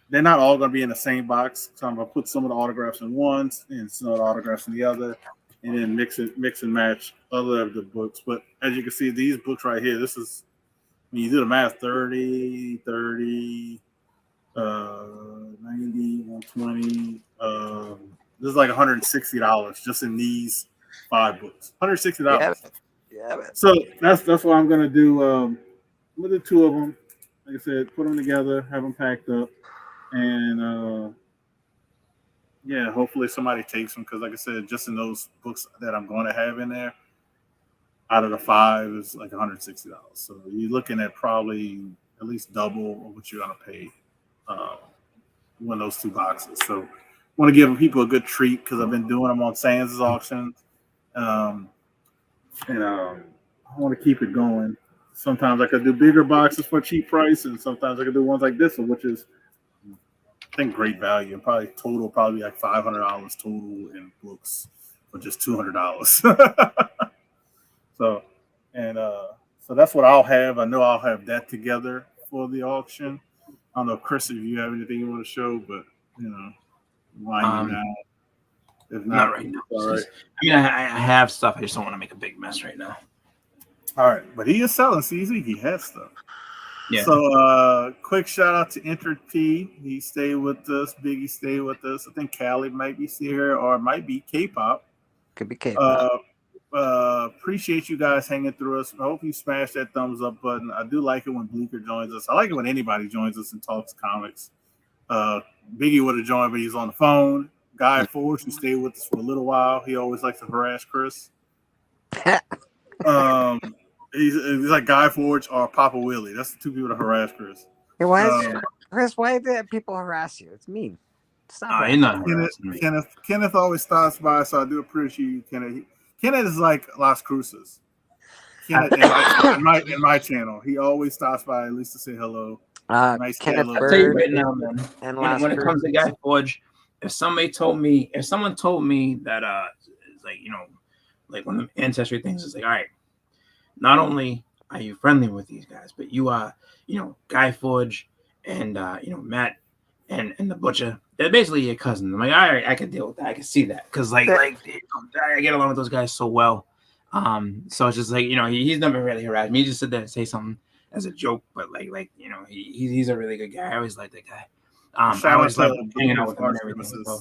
They're not all going to be in the same box. So I'm going to put some of the autographs in one and some of the autographs in the other, and then mix and match other of the books. But as you can see, these books right here, this is you do the math, 30, 90, 120. This is like $160 just in these 5 books. $160. Yeah. So that's what I'm gonna do. I'm gonna do 2 of them. Like I said, put them together, have them packed up, and yeah, hopefully somebody takes them because, like I said, just in those books that I'm going to have in there, out of the 5 is like $160. So you're looking at probably at least double of what you're gonna pay. Win those 2 boxes. So I want to give people a good treat because I've been doing them on Sands' auctions. I want to keep it going. Sometimes I could do bigger boxes for a cheap price, and sometimes I could do ones like this one, which is, I think, great value. And probably like $500 total in books for just $200. So that's what I'll have. I know I'll have that together for the auction. I don't know, Chris, if you have anything you want to show, but winding down. If not right now. All right. I mean, I have stuff. I just don't want to make a big mess right now. All right, but he is selling CZ. He has stuff. Yeah. So, quick shout out to Entered P. He stayed with us. Biggie stayed with us. I think Callie might be here, or it might be K-pop. Could be K-pop. Appreciate you guys hanging through us. I hope you smash that thumbs up button. I do like it when Bleeker joins us. I like it when anybody joins us and talks comics. Biggie would have joined, but he's on the phone. Guy Forge, who stayed with us for a little while. He always likes to harass Chris. He's like Guy Forge or Papa Willie. That's the 2 people to harass Chris. Hey, Chris, why did people harass you? It's mean. Stop. Kenneth always stops by, so I do appreciate you, Kenneth. Kenneth is like Las Cruces. Kenneth in my channel. He always stops by at least to say hello. Nice Kenneth I'll tell you right now, man. And when it comes to Guy Forge, if someone told me that it's like, like one of the ancestry things is like, all right, not only are you friendly with these guys, but you are, Guy Forge and Matt and the Butcher. They're basically your cousins. I'm like, all right, I can deal with that. I can see that because I get along with those guys so well. So it's just like, he's never really harassed me. He just sit there and say something as a joke, but he's a really good guy. I always like that guy. I always love hanging out with him and everything. So,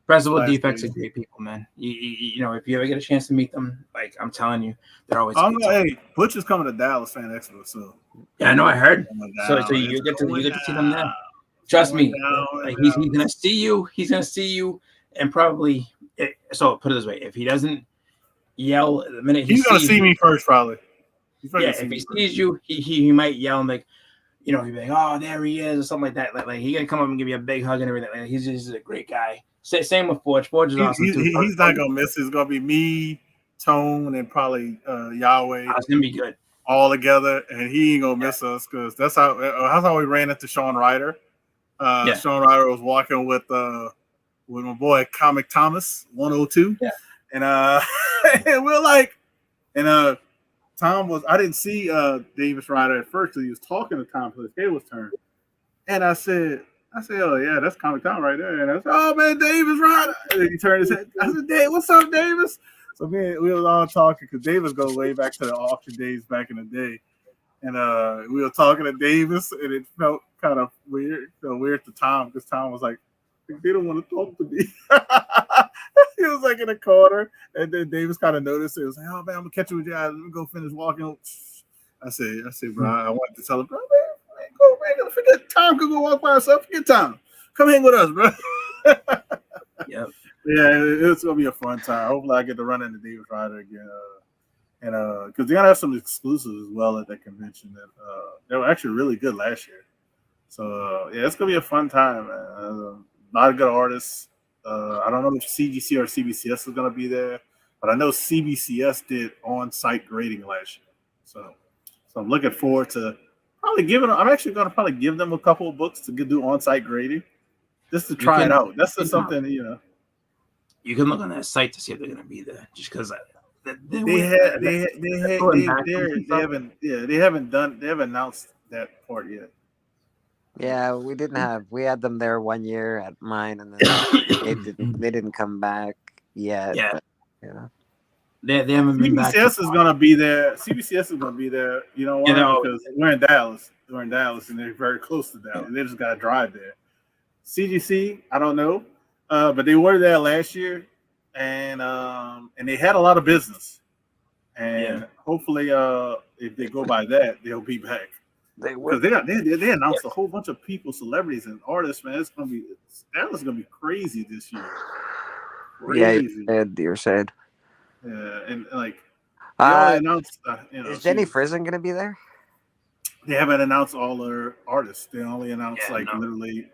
Principal Defects are great people, man. If you ever get a chance to meet them, like I'm telling you, they're always. Hey, Butch is coming to Dallas Fan Expo, so yeah, I know. I heard. So you get to see them there. Trust me, he's gonna see you. He's gonna see you, and probably. So put it this way: if he doesn't yell the minute he's gonna see me first, probably. If he sees you, he might yell and like. He'd be like, "Oh, there he is," or something like that. Like he gonna come up and give you a big hug and everything. Like, he's just a great guy. Same with Forge. Forge is awesome too. He's not gonna miss. It's gonna be me, Tone, and probably Yahweh. It's gonna be good all together, and he ain't gonna miss us because that's how we ran into Sean Ryder. Sean Ryder was walking with my boy Comic Thomas 102, and and we're like, and Tom I didn't see Davis Ryder at first because he was talking to Tom till his head was turned. And I said, oh yeah, that's Comic Tom right there. And I said, oh man, Davis Ryder. And then he turned his head. I said, Dave, what's up, Davis? So we were all talking because Davis goes way back to the auction days back in the day. And we were talking to Davis, and it felt kind of weird. Weird to Tom because Tom was like, they don't want to talk to me. He was like in a corner, and then Davis kind of noticed it. He was like, "Oh man, I'm gonna catch you with you. Let me go finish walking." I said, bro, I wanted to tell him, bro, man, go, man, forget Tom. Could go walk by himself. Forget Tom. Come hang with us, bro. Yep. Yeah, it's gonna be a fun time. Hopefully, I get to run into Davis Ryder again, and because they're gonna have some exclusives as well at that convention that they were actually really good last year. So yeah, it's gonna be a fun time, man. A lot of good artists. I don't know if CGC or CBCS is going to be there, but I know CBCS did on-site grading last year. So I'm looking forward to probably giving. I'm actually going to probably give them a couple of books to do on-site grading, just to try it out. That's just something You can look on that site to see if they're going to be there, just because they haven't announced that part yet. Yeah, we had them there one year at mine, and then they didn't come back yet. Yeah. But, They haven't been back. CBCS is gonna be there. CBCS is gonna be there. You know why? Yeah, Because we're in Dallas. We're in Dallas, and they're very close to Dallas. They just gotta drive there. CGC, I don't know, but they were there last year, and they had a lot of business. And hopefully, if they go by that, they'll be back. They will. Because they announced a whole bunch of people, celebrities and artists. Man, Dallas is gonna be crazy this year. Crazy. Yeah, you're saying. Yeah, and like they only announced. Is Jenny Frizen gonna be there? They haven't announced all their artists. They only announced literally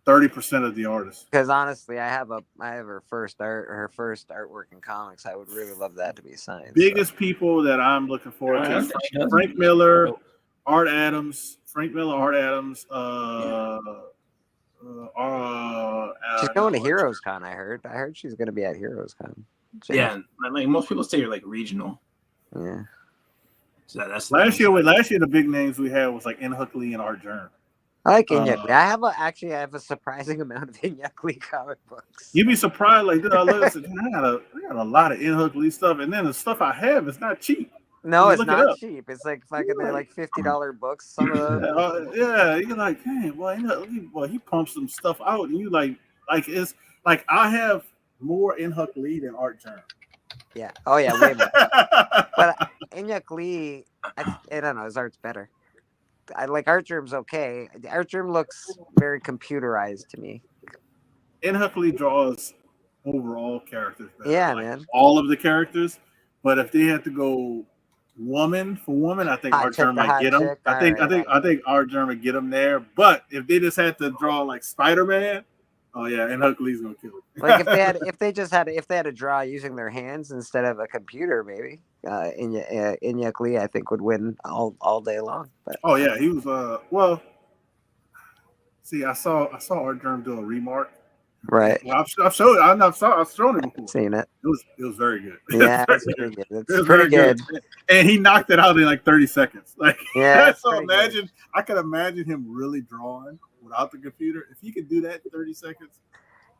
30% of the artists. Because honestly, I have her first artwork in comics. I would really love that to be signed. Biggest people that I'm looking forward to is Frank Miller, Art Adams. Frank Miller, Art Adams. She's going to Heroes Con. I heard she's going to be at Heroes Con. Yeah, like most people say, you're like regional. Yeah. So that's last year. The big names we had was like Inhook Lee and Art Germ. I like Inyuk Lee. I have a surprising amount of Inyuk Lee comic books. You'd be surprised. Like, dude, I got a lot of Inhook Lee stuff, and then the stuff I have is not cheap. No, it's not cheap. It's like fucking they're like $50 books. Some of them. Yeah, you're like, hey, well, he pumps some stuff out, and you like it's like I have more Inhook Lee than Art Germ. Yeah. Oh yeah, way more. But Inyuk Lee, I don't know. His art's better. I like Art Germ's okay. Art Germ looks very computerized to me. Inhook Lee draws overall characters better. Yeah, like, man. All of the characters, but if they had to go woman for woman, I think Art Germ might get them. I think Art Germ would get them there. But if they just had to draw like Spider-Man, oh yeah, Inhook Lee's gonna kill it. Like if they had to draw using their hands instead of a computer, maybe Inyuk Lee I think would win all day long. But oh yeah, he was well. See, I saw Art Germ do a remark. Right. Well, I've shown it before. I've seen it. It was very good. Yeah, it's very good. It's pretty good. And he knocked it out in like 30 seconds. Like, yeah. So I can imagine him really drawing without the computer. If he could do that in 30 seconds.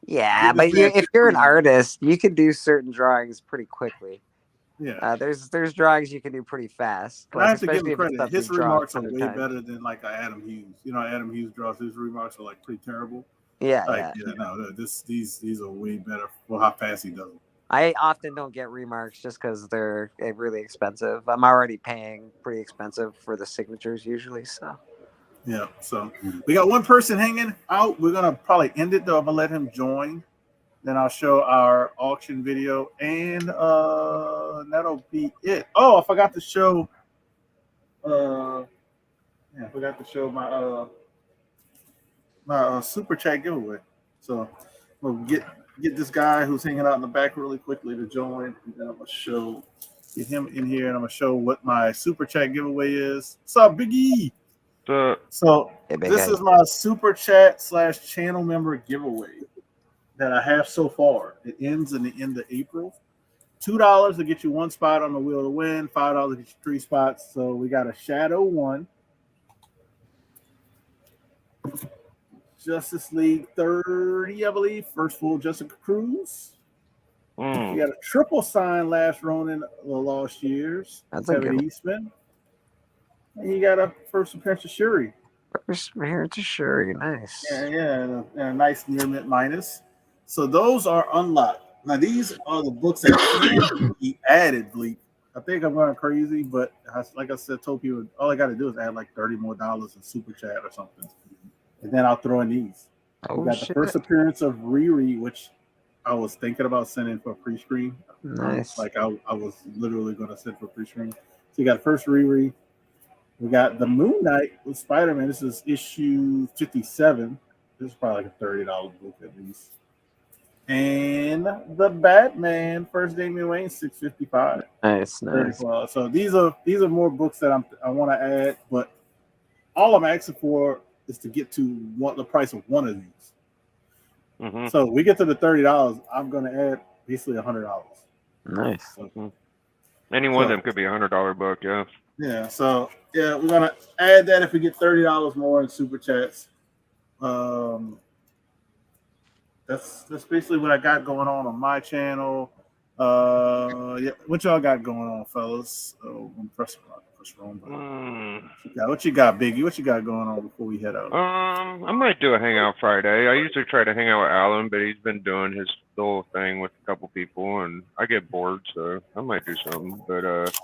Yeah, but if you're an artist, you can do certain drawings pretty quickly. Yeah. There's drawings you can do pretty fast. I have to give him credit. His remarks are way better than like Adam Hughes. You know, Adam Hughes draws his remarks are like pretty terrible. Yeah, no, these are way better for how fast he does it. I often don't get remarks just because they're really expensive. I'm already paying pretty expensive for the signatures usually, so. Yeah, so we got one person hanging out. We're gonna probably end it though. I'm gonna let him join. Then I'll show our auction video, and that'll be it. Oh, I forgot to show. I forgot to show my super chat giveaway. So we'll get this guy who's hanging out in the back really quickly to join, and then I'm gonna get him in here, and I'm gonna show what my super chat giveaway is. What's up, Biggie? So this is my super chat / channel member giveaway that I have so far. It ends in the end of April. $2 to get you one spot on the wheel to win. $5 to get you 3 spots. So we got a Shadow 1. Justice League 30, I believe. First full Jessica Cruz. You got a triple sign Last Ronin the Lost Years. That's Kevin Eastman. And you got a first appearance of Shuri. First appearance of Shuri, nice. Yeah, and a nice near mint minus. So those are unlocked. Now these are the books that can be added, Bleak. I think I'm going crazy, but like I said, told people all I got to do is add like $30 more in super chat or something, and then I'll throw in these. We got the first appearance of Riri, which I was thinking about sending for pre-screen. Nice. Like I was literally going to send for pre-screen. So you got first Riri. We got the Moon Knight with Spider-Man. This is issue 57. This is probably like a $30 book at least. And the Batman, first Damian Wayne, $6.55. Nice. So these are more books that I want to add, but all I'm asking for is to get to the price of one of these. Mm-hmm. So we get to the $30, I'm going to add basically $100. Nice. So, any one of them could be $100 book, yeah. Yeah. So yeah, we're gonna add that if we get $30 more in super chats. That's basically what I got going on my channel. Yeah, what y'all got going on, fellas? Oh, I'm pressing wrong button. What you got, Biggie? What you got going on before we head out? I might do a hangout Friday. I usually try to hang out with Alan, but he's been doing his little thing with a couple people, and I get bored, so I might do something. But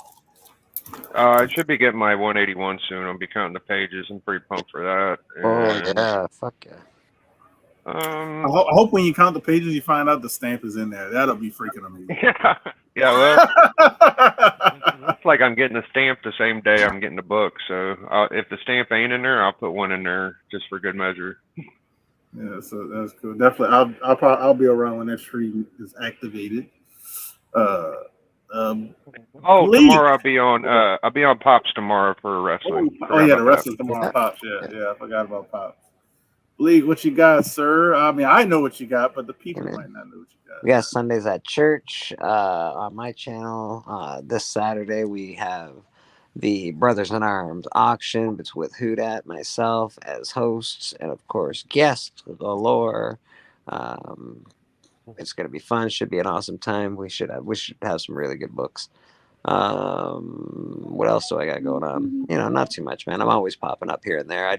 I should be getting my 181 soon. I'll be counting the pages. I'm pretty pumped for that. And, fuck yeah. I hope when you count the pages, you find out the stamp is in there. That'll be freaking amazing. Yeah, well, it's like I'm getting a stamp the same day I'm getting the book. So if the stamp ain't in there, I'll put one in there just for good measure. Yeah, so that's cool. Definitely, I'll be around when that stream is activated. Tomorrow I'll be on Pops tomorrow for wrestling. The wrestling's tomorrow. Pops, yeah, I forgot about Pops. Bleak, what you got, sir? I mean, I know what you got, but the people might not know what you got. We got Sundays at church on my channel. This Saturday we have the Brothers in Arms auction. It's with Hoodat, myself as hosts, and of course guests galore. It's gonna be fun. Should be an awesome time. We should have some really good books. What else do I got going on? Not too much, man. I'm always popping up here and there. I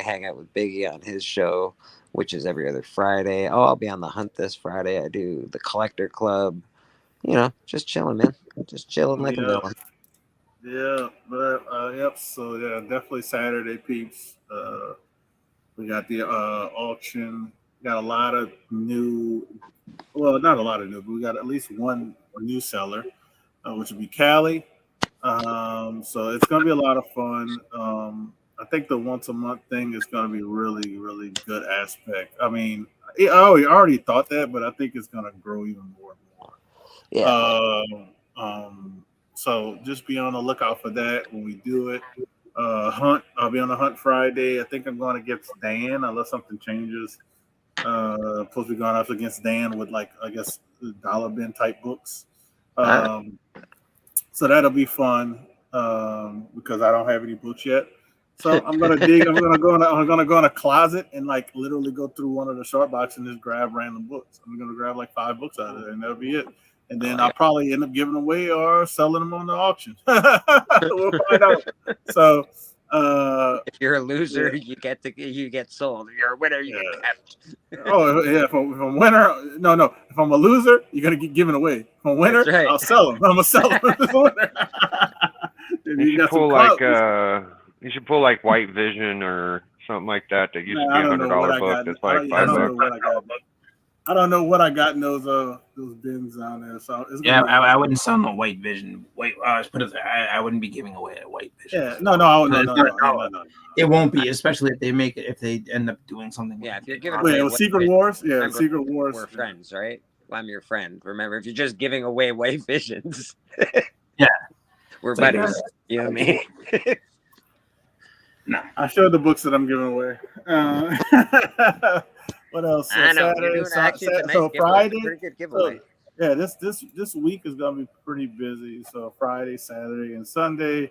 hang out with Biggie on his show, which is every other Friday. I'll be on the hunt this Friday. I do the Collector Club. Just chilling, man. Just chilling like a villain. Yeah, but yep. So yeah, definitely Saturday, peeps. We got the auction. Got a lot of new. Well, not a lot of new, but we got at least one new seller, which would be Callie. So it's gonna be a lot of fun. I think the once a month thing is gonna be really, really good aspect. I mean, I already thought that, but I think it's gonna grow even more and more. Yeah. So just be on the lookout for that when we do it. Hunt. I'll be on the hunt Friday. I think I'm going against Dan unless something changes. Supposed to be going up against Dan with I guess dollar bin type books. So that'll be fun because I don't have any books yet. So I'm gonna dig. I'm gonna go in a closet and literally go through one of the short boxes and just grab random books. I'm gonna grab 5 books out of there, and that'll be it. And then I'll probably end up giving them away or selling them on the auction. We'll find out. So if you're a loser, you get sold. If you're a winner, you get kept. If I'm a winner, no. If I'm a loser, you're gonna get given away. If I'm a winner, right. I'll sell them. I'm gonna sell them. You should pull White Vision or something like that. That used to be $100 book. That's $5. I don't know what I got in those bins on there. So I wouldn't sell no White Vision. I wouldn't be giving away a White Vision. Yeah, no. It won't be, especially if they end up doing something. Yeah, if you're giving away Secret Wars. Yeah, remember, Secret Wars. We're friends, right? Well, I'm your friend. Remember, if you're just giving away White Visions, yeah, we're buddies. You know what I mean? No, I showed the books that I'm giving away. What else? I know. So Friday. Pretty good giveaway. So, this week is gonna be pretty busy. So Friday, Saturday, and Sunday,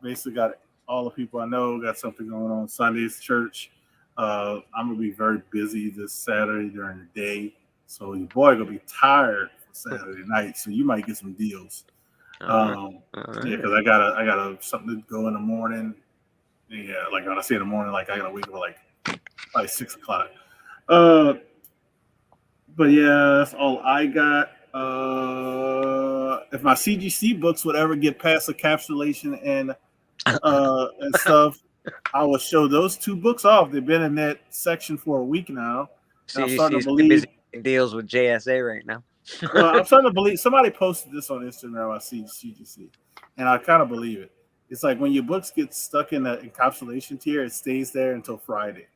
basically got all the people I know got something going on. Sunday's church. I'm gonna be very busy this Saturday during the day. So your boy gonna be tired for Saturday night. So you might get some deals. Because I got something to go in the morning. Yeah, when I say in the morning, I gotta wake up probably 6 o'clock. But yeah, that's all I got. If my CGC books would ever get past encapsulation and stuff, I will show those 2 books off. They've been in that section for a week now. I'm starting to believe busy deals with JSA right now. I'm starting to believe somebody posted this on Instagram. I see CGC, and I kind of believe it. It's when your books get stuck in the encapsulation tier, it stays there until Friday.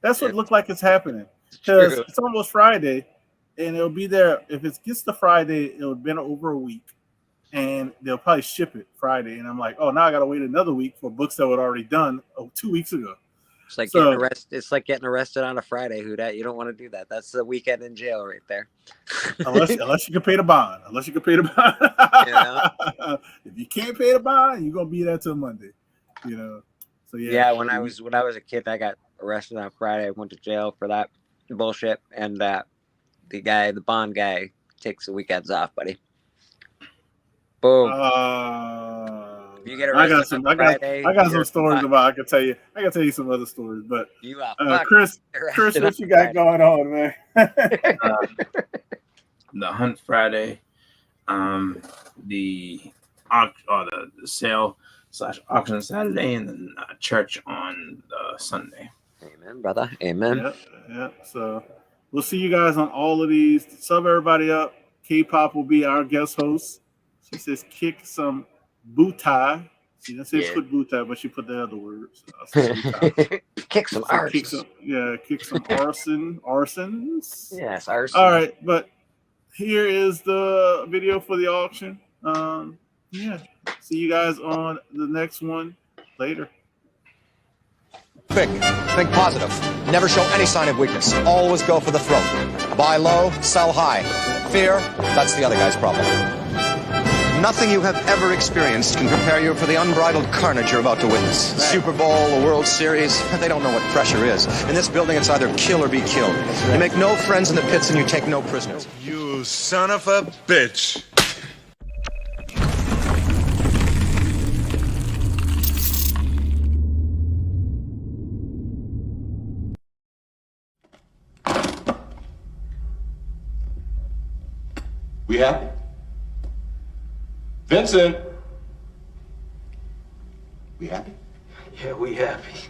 That's what looked like it's happening because it's almost Friday, and it'll be there. If it gets to Friday, it'll have been over a week, and they'll probably ship it Friday. And I'm like, oh, now I got to wait another week for books that were already done 2 weeks ago. It's like getting arrested. It's like getting arrested on a Friday. You don't want to do that. That's the weekend in jail right there. unless you can pay the bond. If you can't pay the bond, you're gonna be there till Monday. So yeah. Yeah, when I was a kid, I got arrested on Friday. I went to jail for that bullshit, and the bond guy takes the weekends off, buddy. Boom. You get I got arrested some. on Friday, I got some you're stories fucked. about. I can tell you. I can tell you some other stories, but You are fucked. Chris, Arrested what on you got Friday. going on, man? The hunt Friday, the sale / auction Saturday, and then church on Sunday. Amen, brother. Amen. Yeah. So we'll see you guys on all of these. Sub everybody up. K-pop will be our guest host. She says kick some bootai. She didn't say put bootai, but she put the other words. Kick some arse. Kick some arsons. Yes, arson. All right, but here is the video for the auction. Yeah. See you guys on the next one later. Think positive. Never show any sign of weakness. Always go for the throat. Buy low, sell high. Fear, that's the other guy's problem. Nothing you have ever experienced can prepare you for the unbridled carnage you're about to witness. Right. Super Bowl, the World Series, they don't know what pressure is. In this building, it's either kill or be killed. Right. You make no friends in the pits and you take no prisoners. You son of a bitch. We happy? Vincent! We happy? Yeah, we happy.